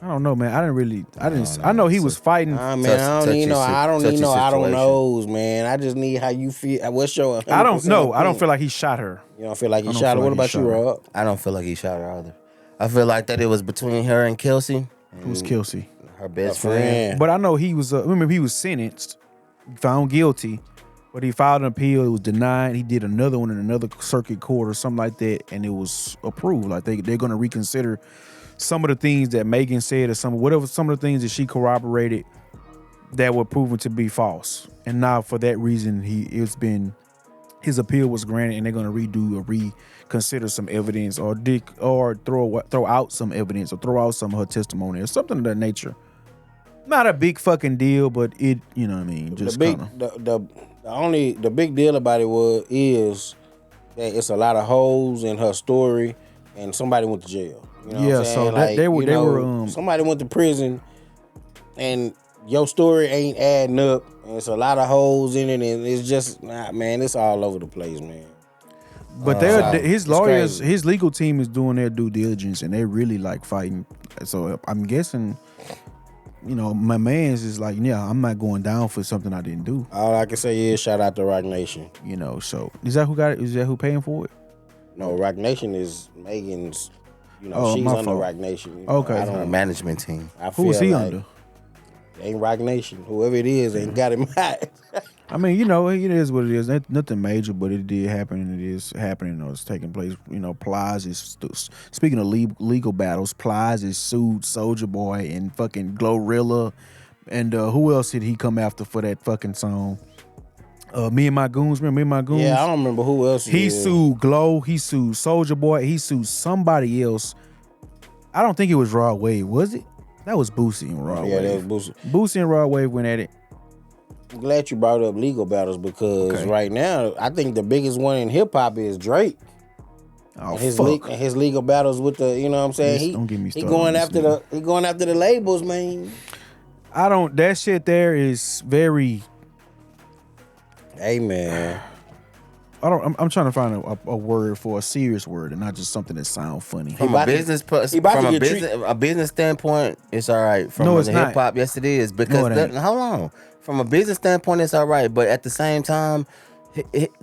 I don't know, man. I know he was fighting. Man, I don't need no I don't knows, man. I just need how you feel. What's your? I don't know. I don't feel like he shot her. You don't feel like he shot her? What about you, Rob? I don't feel like he shot her either. I feel like that it was between her and Kelsey. Who's Kelsey? Her best friend. But I know he was. Remember, he was sentenced, found guilty, but he filed an appeal. It was denied. He did another one in another circuit court or something like that, and it was approved. Like they're going to reconsider some of the things that Megan said, or some of the things that she corroborated that were proven to be false. And now for that reason, his appeal was granted, and they're going to redo or reconsider some evidence, or throw out some evidence, or throw out some of her testimony, or something of that nature. Not a big fucking deal, but it, you know what I mean. Just the big deal about it is that it's a lot of holes in her story, and somebody went to jail. You know what I'm saying? So they were somebody went to prison, and your story ain't adding up, and it's a lot of holes in it, and it's just man, it's all over the place, man. But his lawyers, his legal team is doing their due diligence, and they're really like fighting. So I'm guessing, my man's is like, yeah, I'm not going down for something I didn't do. All I can say is shout out to Rock Nation. So is that who got it? Is that who paying for it? No, Rock Nation is Megan's. She's under Rock Nation. Okay, I don't know, management team. Who is he under? Ain't Rock Nation. Whoever it is ain't got him hot. I mean, it is what it is. Nothing major, but it did happen, and it is happening, or it's taking place. Plies is, speaking of legal battles, Plies is sued Soulja Boy and fucking Glorilla, and who else did he come after for that fucking song? Me and My Goons, remember Me and My Goons? Yeah, I don't remember who else. He sued Glow, he sued Soulja Boy, he sued somebody else. I don't think it was Rod Wave, was it? That was Boosie and Rod Wave. Yeah, that was Boosie. Boosie and Rod Wave went at it. I'm glad you brought up legal battles, because right now, I think the biggest one in hip hop is Drake. Oh, and his legal battles with the, you know what I'm saying? Don't get me started. He going after the labels, man. That shit there is very. Hey, man. I'm trying to find a word for a serious word, and not just something that sounds funny. From a business standpoint, it's all right. From the hip hop, yes, it is. Because hold on, from a business standpoint, it's all right. But at the same time,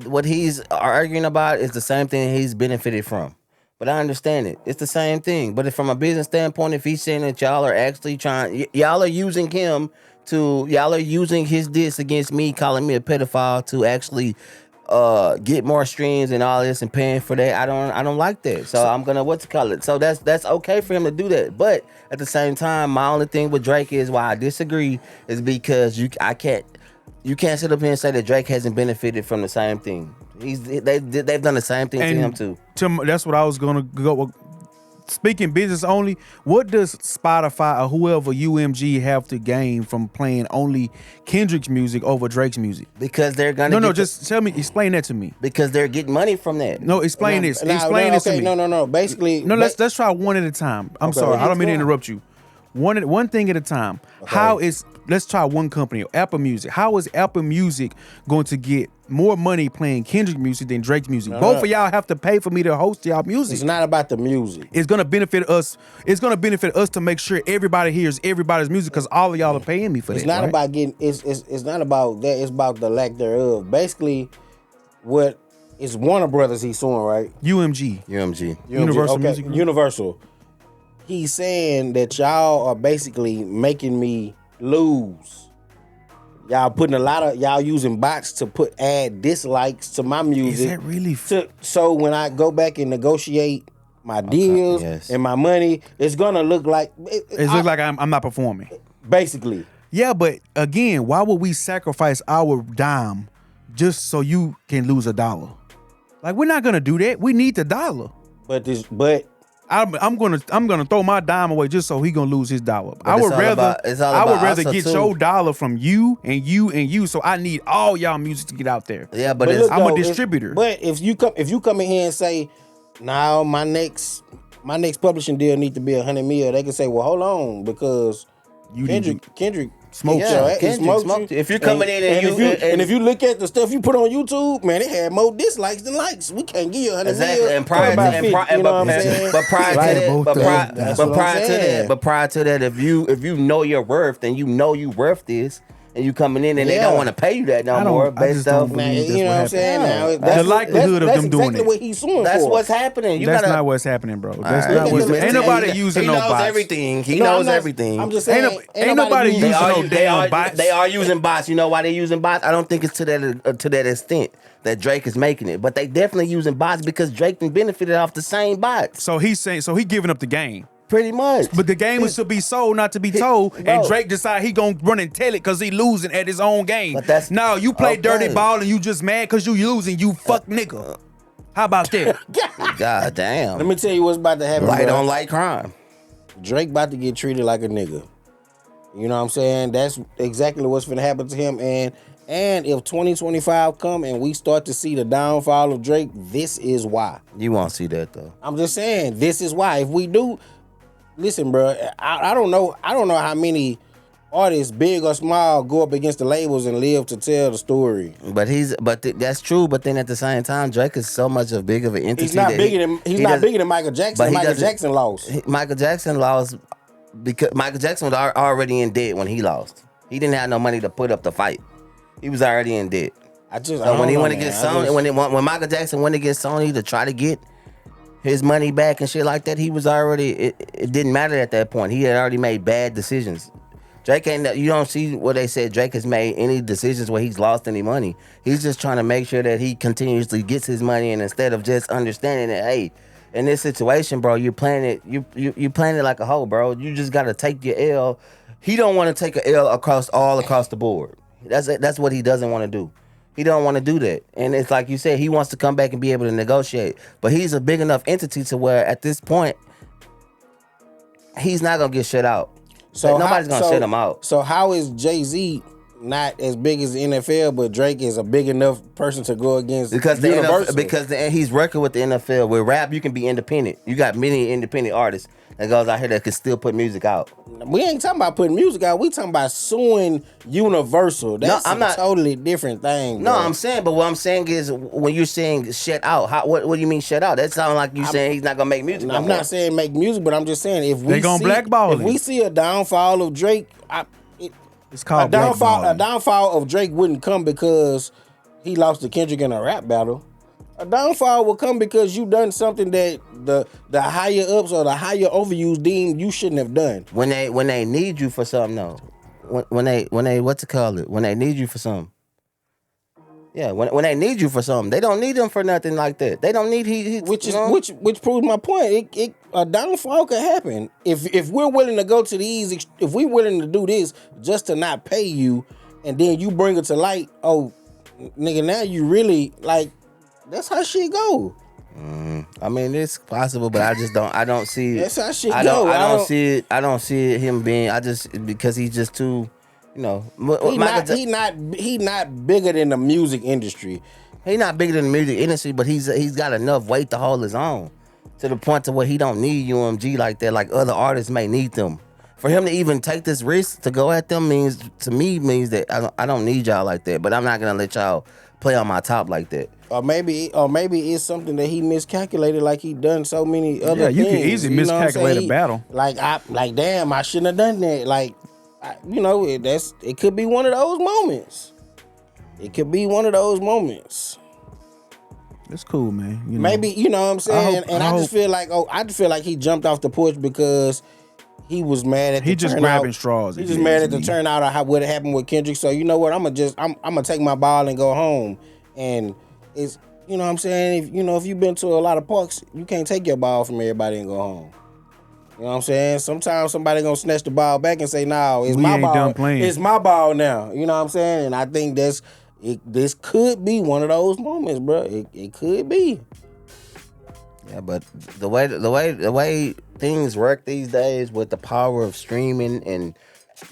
what he's arguing about is the same thing he's benefited from. But I understand it. It's the same thing. But from a business standpoint, if he's saying that y'all are actually y'all are using his diss against me, calling me a pedophile to actually get more streams and all this and paying for that, I don't like that. So I'm gonna So that's okay for him to do that. But at the same time, my only thing with Drake is why I disagree is because you can't sit up here and say that Drake hasn't benefited from the same thing. They've done the same thing to him too. That's what I was gonna go with. Speaking business only, what does Spotify or whoever UMG have to gain from playing only Kendrick's music over Drake's music? Because they're gonna explain that to me. Because they're getting money from that. No, explain this. Explain this to me. No. Basically, let's try one at a time. I'm sorry, I don't mean to interrupt you. One thing at a time. Okay. Let's try one company, Apple Music. How is Apple Music going to get more money playing Kendrick music than Drake's music? Both of y'all have to pay for me to host y'all music. It's not about the music. It's gonna benefit us. It's gonna benefit us to make sure everybody hears everybody's music, because all of y'all are paying me for that. It's not about getting. It's not about that. It's about the lack thereof. Basically, what is Warner Brothers he's suing, right? UMG. Universal Music. Universal. he's saying that y'all are basically making me lose. Y'all putting y'all using bots to add dislikes to my music. Is that really? So when I go back and negotiate my deals and my money, it's gonna look like It looks like I'm not performing. Basically. Yeah, but again, why would we sacrifice our dime just so you can lose $1? Like, we're not gonna do that. We need the dollar. But I'm gonna throw my dime away just so he gonna lose his dollar. I would rather get your dollar from you and you and you. So I need all y'all music to get out there. Yeah, but I'm a distributor. But if you come in here and say, "Now my next publishing deal need to be 100 mil," they can say, "Well, hold on, because Kendrick smoked you. If you're coming in and if you look at the stuff you put on YouTube, man, it had more dislikes than likes. We can't give you 100 mil. And prior to that, if you know your worth and you know you worth this, and you coming in and they don't want to pay you that no more based off, you know what I'm saying? Now, the likelihood of them doing exactly it. What he's suing that's for. what's happening. That's not what's happening, bro. That's not what's happening. Ain't nobody using no bots. He knows everything. He knows everything. I'm just saying. Ain't nobody using no damn bots. They are using bots. You know why they're using bots? I don't think it's to that extent that Drake is making it, but they definitely using bots because Drake been benefited off the same bots. So he's saying, he giving up the game. Pretty much. But the game is to be sold, not to be told. And Drake decide he gonna run and tell it because he losing at his own game. But that's no, you play dirty ball and you just mad because you losing. You fuck nigga. How about that? God damn. Let me tell you what's about to happen. Light on light crime. Drake about to get treated like a nigga. You know what I'm saying? That's exactly what's gonna happen to him. And if 2025 come and we start to see the downfall of Drake, this is why. You won't see that though. I'm just saying, this is why. If we do. Listen, bro, I don't know how many artists, big or small, go up against the labels and live to tell the story. But that's true. But then at the same time, Drake is so much of big of an entity. He's not bigger than Michael Jackson. Michael Jackson lost. Michael Jackson lost because Michael Jackson was already in debt when he lost. He didn't have no money to put up the fight. He was already in debt. When Michael Jackson went against Sony to try to get his money back and shit like that, he was already, it didn't matter at that point. He had already made bad decisions. Drake you don't see what they said Drake has made any decisions where he's lost any money. He's just trying to make sure that he continuously gets his money, and instead of just understanding that, hey, in this situation, bro, you're playing it like a hoe, bro. You just gotta take your L. He don't want to take a L across the board. That's what he doesn't want to do. He don't want to do that. And it's like you said, he wants to come back and be able to negotiate. But he's a big enough entity to where at this point, he's not going to get shut out. So nobody's going to shut him out. So how is Jay-Z not as big as the NFL, but Drake is a big enough person to go against Universal? Because he's working with the NFL. With rap, you can be independent. You got many independent artists that goes out here that can still put music out. We ain't talking about putting music out. We talking about suing Universal. That's a totally different thing. No, bro. I'm saying, but what I'm saying is when you're saying shut out, what do you mean shut out? That sounds like you saying he's not gonna make music. I'm not saying make music, but I'm just saying if we blackball him. If we see a downfall of Drake, it's called a downfall of Drake wouldn't come because he lost to Kendrick in a rap battle. A downfall will come because you done something that the higher ups or the higher overuse deem you shouldn't have done. When they need you for something, though. When they what to call it? When they need you for something. Yeah, when they need you for something, they don't need them for nothing like that. They don't need which proves my point. A downfall could happen if we're willing to go to these. If we're willing to do this just to not pay you, and then you bring it to light. Oh, nigga, now you really like. That's how shit go. I mean, it's possible, but I don't see it. That's how shit go. I don't see it him being. Because he's just too, you know. He not bigger than the music industry. He not bigger than the music industry, but he's got enough weight to hold his own to the point to where he don't need UMG like that, like other artists may need them. For him to even take this risk to go at them means that I don't need y'all like that. But I'm not gonna let y'all play on my top like that. Or maybe it's something that he miscalculated, like he done so many other things. Yeah, you can easily miscalculate a battle. Damn, I shouldn't have done that. It could be one of those moments. It could be one of those moments. It's cool, man. You know? Maybe, you know what I'm saying? I hope- just feel like he jumped off the porch because he was mad at the He just turnout. grabbing straws. He just mad at the turnout of what happened with Kendrick. So you know what? I'm gonna take my ball and go home. And it's, you know what I'm saying? If you've been to a lot of parks, you can't take your ball from everybody and go home. You know what I'm saying? Sometimes somebody gonna snatch the ball back and say, "No, it's my ball. Done playing. It's my ball now." You know what I'm saying? And I think this could be one of those moments, bro. It could be. Yeah, but the way things work these days with the power of streaming and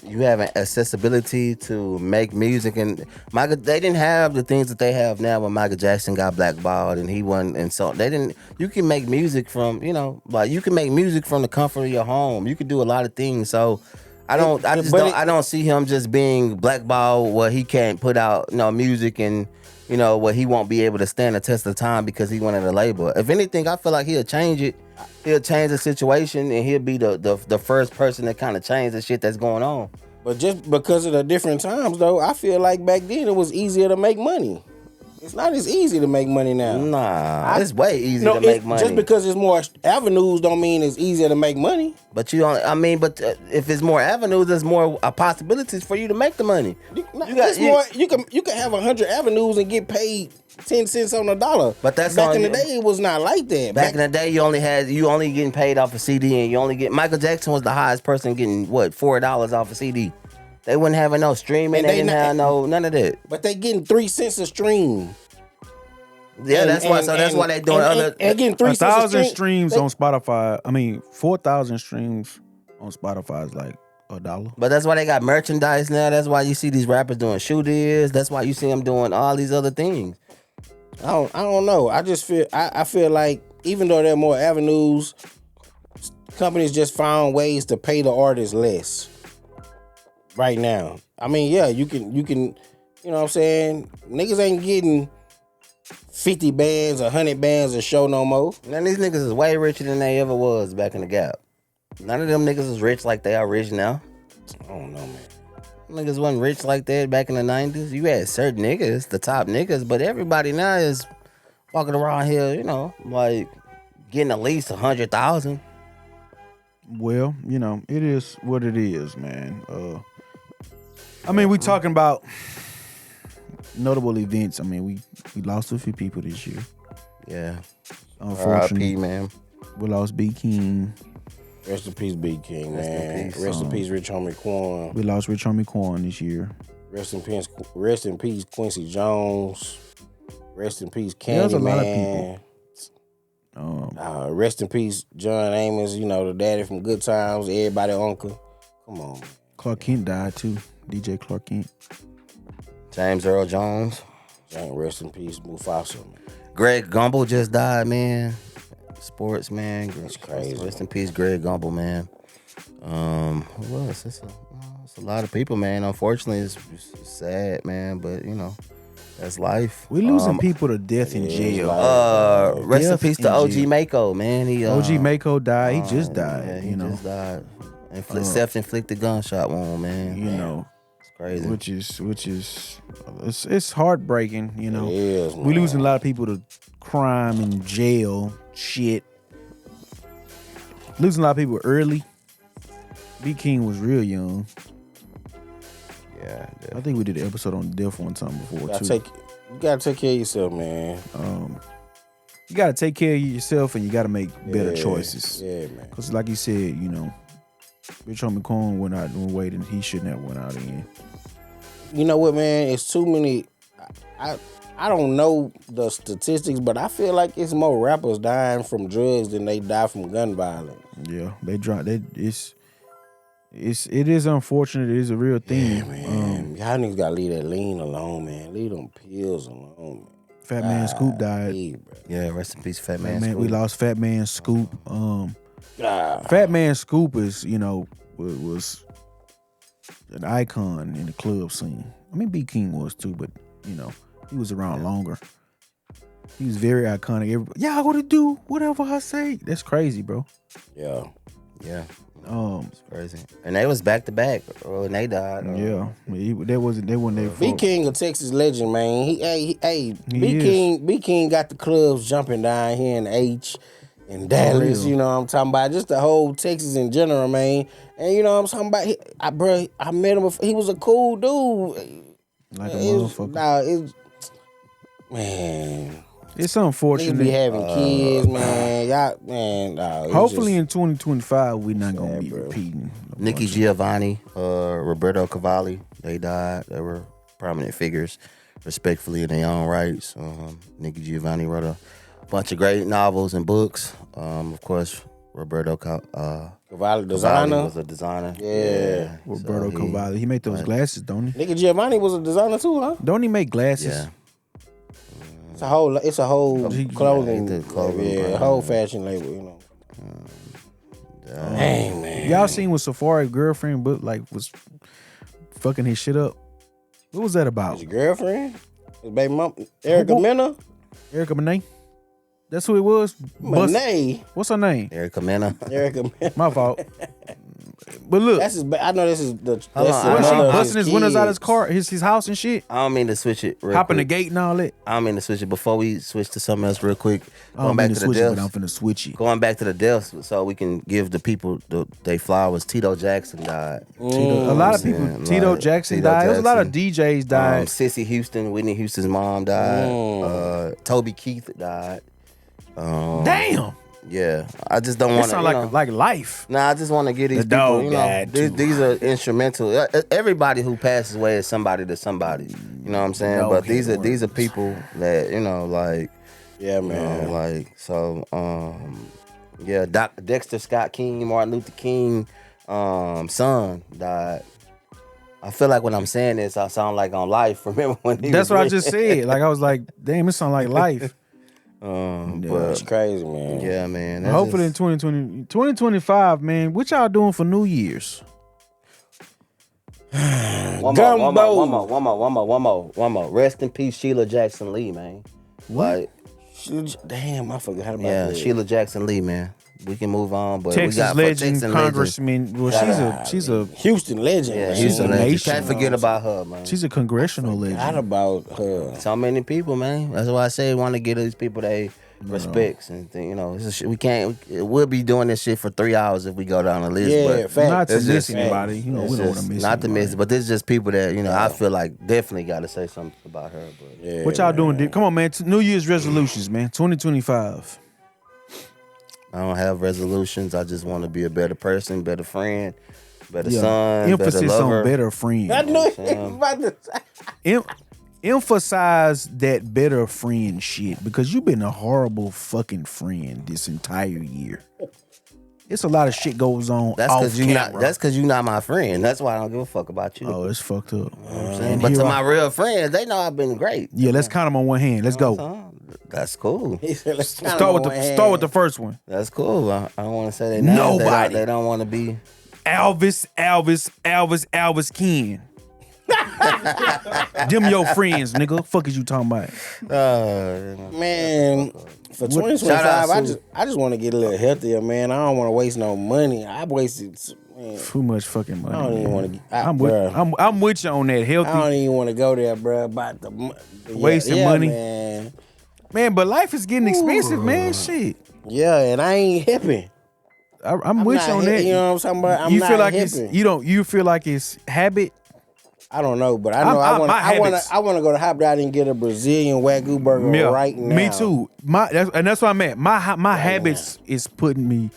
you having accessibility to make music, and they didn't have the things that they have now when Michael Jackson got blackballed and he won, and so they didn't. You can make music from, like you can make music from the comfort of your home. You can do a lot of things. So I don't see him just being blackballed where he can't put out music and where he won't be able to stand the test of time because he wanted a label. If anything, I feel like he'll change it. He'll change the situation and he'll be the first person to kind of change the shit that's going on. But just because of the different times, though, I feel like back then it was easier to make money. It's not as easy to make money now. Nah, it's way easier to make money. Just because there's more avenues don't mean it's easier to make money. But if it's more avenues, there's more possibilities for you to make the money. You can have 100 avenues and get paid 10 cents on the dollar. But that's back in the day, it was not like that. Back in the day, you only getting paid off a CD, and you only get Michael Jackson was the highest person getting $4 off a CD. They wasn't having no streaming. They didn't have none of that. But they getting 3 cents a stream. Yeah, that's why they doing other. And getting 3 cents 1,000 streams on Spotify. 4,000 streams on Spotify is like $1. But that's why they got merchandise now. That's why you see these rappers doing shoe deals. That's why you see them doing all these other things. I don't know. I just feel I feel like even though there are more avenues, companies just found ways to pay the artists less. Right now, I mean, yeah, you can, you know what I'm saying? Niggas ain't getting 50 bands, 100 bands a show no more. Man, these niggas is way richer than they ever was back in the Gap. None of them niggas is rich like they are rich now. I don't know, man. Niggas wasn't rich like that back in the 90s. You had certain niggas, the top niggas, but everybody now is walking around here, like getting at least 100,000. Well, it is what it is, man. We talking about notable events. We lost a few people this year. Yeah. Unfortunately, R.I.P., man. We lost B. King. Rest in peace, B. King, man. Rest in peace, Rich Homie Quan. We lost Rich Homie Quan this year. Rest in peace, Quincy Jones. Rest in peace, Candyman. There's a lot of people. Rest in peace, John Amos. The daddy from Good Times. Everybody uncle. Come on, man. Clark Kent died too. DJ Clark Kent. James Earl Jones. Rest in peace, Mufasa, man. Greg Gumbel just died, man. Sports, man. That's crazy. Rest in peace, Greg Gumbel, man. Who else? It's a lot of people, man. Unfortunately, it's sad, man. But that's life. We losing people to death in jail. Rest in peace to OG Mako, man. OG Mako died. He just died. Yeah, he just died. Self-inflicted gunshot wound, man. It's crazy. Which is it's heartbreaking. It is, man. We losing a lot of people to crime and jail shit. Losing a lot of people early. B. King was real young. Yeah, I think we did an episode on death one time before too. You gotta take care of yourself, man. You gotta take care of yourself and you gotta make better choices. Yeah, man. Because like you said, Rich Homie Quan went out in a way that he shouldn't have went out in. You know what, man? It's too many. I don't know the statistics, but I feel like it's more rappers dying from drugs than they die from gun violence. Yeah, it is unfortunate. It is a real thing. Yeah, man. Y'all niggas gotta leave that lean alone, man. Leave them pills alone, man. Fat Man Scoop died. Yeah, rest in peace, Fat Man Scoop. We lost Fat Man Scoop. Fat Man Scoop is, was an icon in the club scene. B. King was too, but he was around longer. He was very iconic. Y'all gonna do whatever I say. That's crazy, bro. Yeah. Yeah. Um, It's crazy. And they was back to back when they died. yeah, they wasn't there. B King, a Texas legend, man. B is. King got the clubs jumping down here in the H in Dallas. real. You know what I'm talking about? Just the whole Texas in general, man. And you know what I'm talking about? I met him. He was a cool dude. Like a motherfucker. Man. It's Niggas unfortunate. be having kids, man. Y'all, man. Nah, Hopefully in 2025 we're not gonna be bro. repeating. Nikki Giovanni, Roberto Cavalli, they died. They were prominent figures, respectfully in their own rights. Nikki Giovanni wrote a bunch of great novels and books. Of course, Roberto Cavalli designer. was a designer. Yeah. Roberto Cavalli. He made those glasses, don't he? Nikki Giovanni was a designer too, huh? Don't he make glasses? Yeah. It's a whole clothing, the clothing yeah, brand. whole fashion label, you know. Dang, man. Y'all seen what Safari girlfriend was fucking his shit up? What was that about? His girlfriend? His baby mom? Erica Mena? Erica Monet? That's who it was? Monet? What's her name? Erica Mena. Erica Mena. My fault. But look, That's his I know this is the Hold that's on, the was she mother of busting his windows out his kids. car, his house and shit? I don't mean to switch it real Hopping the quick. gate and all that. I don't mean to switch it. Before we switch to something else real quick, I don't going back mean to to the switch it, but I'm deaths. finna switch it. Going back to the deaths so we can give the people they flowers. Tito Jackson died. A lot of people. saying, Tito like, Jackson Tito died. There was a lot of Jackson. DJs died. Sissy Houston, Whitney Houston's mom died. Toby Keith died. Damn. Yeah, I just don't It want to. sound like life. Nah, I just want to get these The people. dog You know, died, too. these are instrumental. Everybody who passes away is somebody to somebody. You know what I'm saying? Dog But had these are people that like. Yeah, man. Like so. Yeah, Dexter Scott King, Martin Luther King, son died. I feel like when I'm saying this, I sound like on Life. Remember when he That's was what I just said. Like I was like, damn, it sound like life. It's crazy, man. Yeah, man. that's Hopefully in just- 2025, man, what y'all doing for New Year's? One more. Rest in peace, Sheila Jackson Lee, man. Like, Damn, I forgot about yeah, that. Sheila Jackson Lee, man. We can move on, but Texas we got legend, Texas congressman. Well, she's a Houston legend. Yeah, man. she's a legend. nation. Can't forget about her, man. she's a congressional Forgot legend. about her. So many people, man. That's why I say want to give these people they respects and you know, it's a shit, we can't. We'll be doing this shit for 3 hours if we go down the list. Yeah, but fact. Not to It's miss just- anybody. You know, it's we don't want to just miss not to anybody. miss, but this is just people that you know. I feel like definitely got to say something about her. But Yeah, What y'all doing? Come on, man. New Year's resolutions, man. 2025. I don't have resolutions. I just want to be a better person, better friend, better Yeah. son, Emphasis better lover. on better friend. I knew You know what he was about to say. Emphasize that better friend shit because you've been a horrible fucking friend this entire year. It's a lot of shit goes on That's off because you not. camera. That's because you not my friend. That's why I don't give a fuck about you. Oh, it's fucked up. Saying? But to my real friends, they know I've been great. Yeah, let's count them on one hand. Let's go. That's cool. He said, let's count Start on with one hand. start with the first one. That's cool. I don't want to say their names. Nobody. They don't want to be. Elvis Ken. Them your friends, nigga. Fuck is you talking about? Man, for Shout 2025, out to- I just want to get a little healthier, man. I don't want to waste no money. I wasted, man. Too much fucking money. I don't even man. want to. I'm with you on that. I don't Healthy, even want to go there, bro. About the Wasting money. man. man. But life is getting expensive, man. Shit. Yeah, and I ain't hipping. I'm with you not on hip- that. You know what I'm talking about? I'm you not feel like hipping. it's you don't. You feel like it's habit. I don't know, but I know my I habits. want to go to Hot Dog and get a Brazilian Wagyu burger Yeah, right now. me too. That's what I meant. My habits is putting me.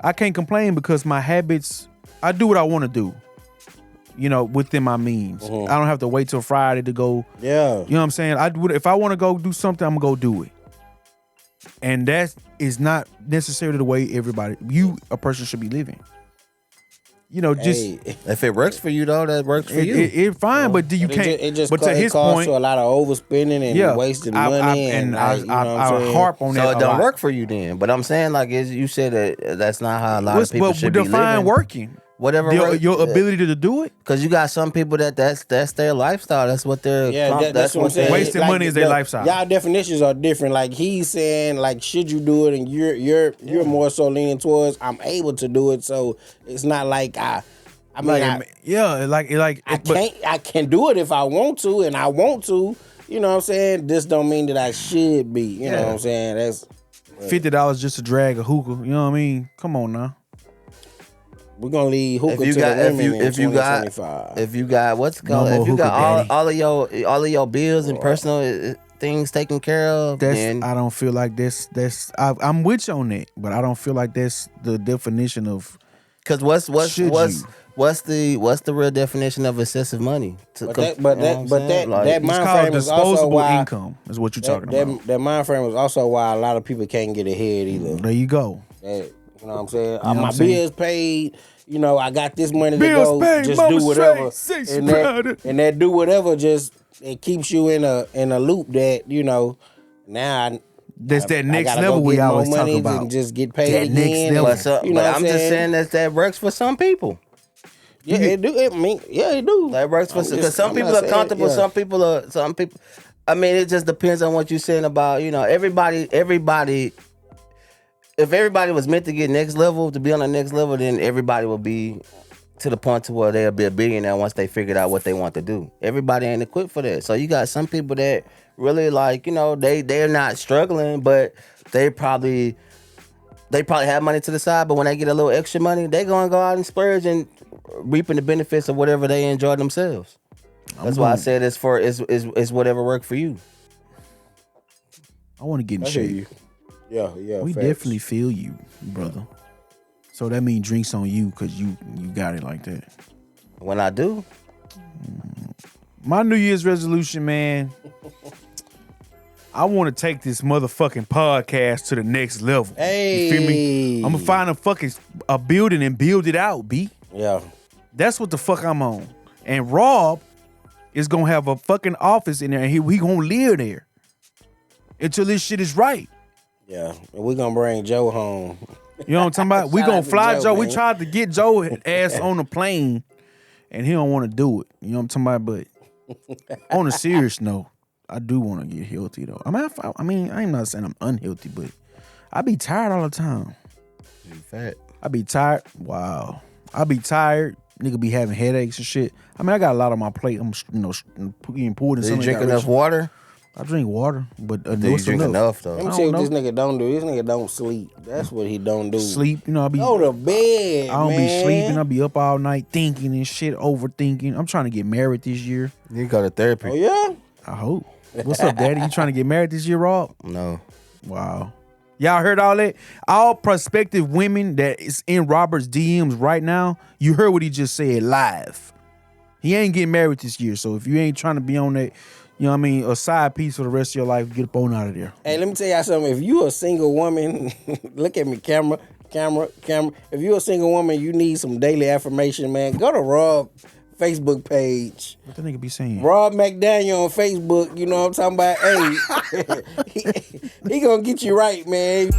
I can't complain because my habits. I do what I want to do. You know, within my means. I don't have to wait till Friday to go. Yeah. You know what I'm saying? If I want to go do something, I'm gonna go do it. And that is not necessarily the way a person should be living. You know, just Hey, If it works for you, though, that works for you. it fine, but you can't. But to his costs point, to a lot of overspending and yeah, wasting I money. you know what I'm I saying? harp on So that. it a don't lot. work for you then. But I'm saying, like, you said that that's not how a lot of people But should be define living. working. whatever your ability to do it. Because you got some people that's their lifestyle. That's what they're that's what I'm saying. Wasting money is their lifestyle. Y'all definitions are different. Like he's saying, like should you do it, and you're more so leaning towards I'm able to do it. So it's not like I can do it if I want to, and I want to. You know what I'm saying? This don't mean that I should be. You know what I'm saying? That's $50 just to drag a hookah. You know what I mean? Come on now. We're gonna leave hookah to the women in 2025. If you got what's it called, if you got all of your bills and personal things taken care of, then I don't feel like I'm with you on that, but I don't feel like that's the definition of. Because what's the real definition of excessive money? That mind frame is also why income is what you're talking about. That mind frame is also why a lot of people can't get ahead either. There you go. You know what I'm saying? My bills paid. You know, I got this money to go. Just do whatever, and that do whatever just it keeps you in a loop that now. That's that next level we always talk about. And just get paid that again. Next level. But I'm just saying that works for some people. Yeah, it do. It do. That works for because some people are comfortable. Some people. I mean, it just depends on what you're saying about everybody. If everybody was meant to get next level, to be on the next level, then everybody will be to the point to where they'll be a billionaire once they figured out what they want to do. Everybody ain't equipped for that. So you got some people that really they're not struggling, but they probably have money to the side, but when they get a little extra money, they gonna go out and splurge and reaping the benefits of whatever they enjoy themselves. That's why I said it's whatever worked for you. I want to get in shape. Yeah. We definitely feel you, brother. So that means drinks on you because you got it like that. When I do. My New Year's resolution, man, I want to take this motherfucking podcast to the next level. Hey. You feel me? I'm going to find a building and build it out, B. Yeah. That's what the fuck I'm on. And Rob is going to have a fucking office in there and he going to live there until this shit is right. Yeah. And we're going to bring Joe home. You know what I'm talking about? We gonna fly Joe. We man. tried to get Joe ass on the plane, and he don't want to do it. You know what I'm talking about? But on a serious note, I do want to get healthy though. I mean, I'm not saying I'm unhealthy, but I be tired all the time. You fat. I be tired. Wow. I be tired. Nigga be having headaches and shit. I mean, I got a lot on my plate. I'm getting pulled in. Do you drink enough water? I drink water, but do you drink enough though? Let me tell you what this nigga don't do. This nigga don't sleep. That's what he don't do. Sleep, I be go to bed. I don't be sleeping. I be up all night thinking and shit, overthinking. I'm trying to get married this year. You go to therapy. Oh yeah? I hope. What's up, Daddy? You trying to get married this year, Rob? No. Wow. Y'all heard all that? All prospective women that is in Robert's DMs right now, you heard what he just said live. He ain't getting married this year, so if you ain't trying to be on that, you know what I mean, a side piece for the rest of your life, get up on out of there. Hey, let me tell y'all something. If you a single woman, look at me, camera. If you a single woman, you need some daily affirmation, man. Go to Rob Facebook page. What the nigga be saying? Rob McDaniel on Facebook. You know what I'm talking about? Hey, he gonna get you right, man.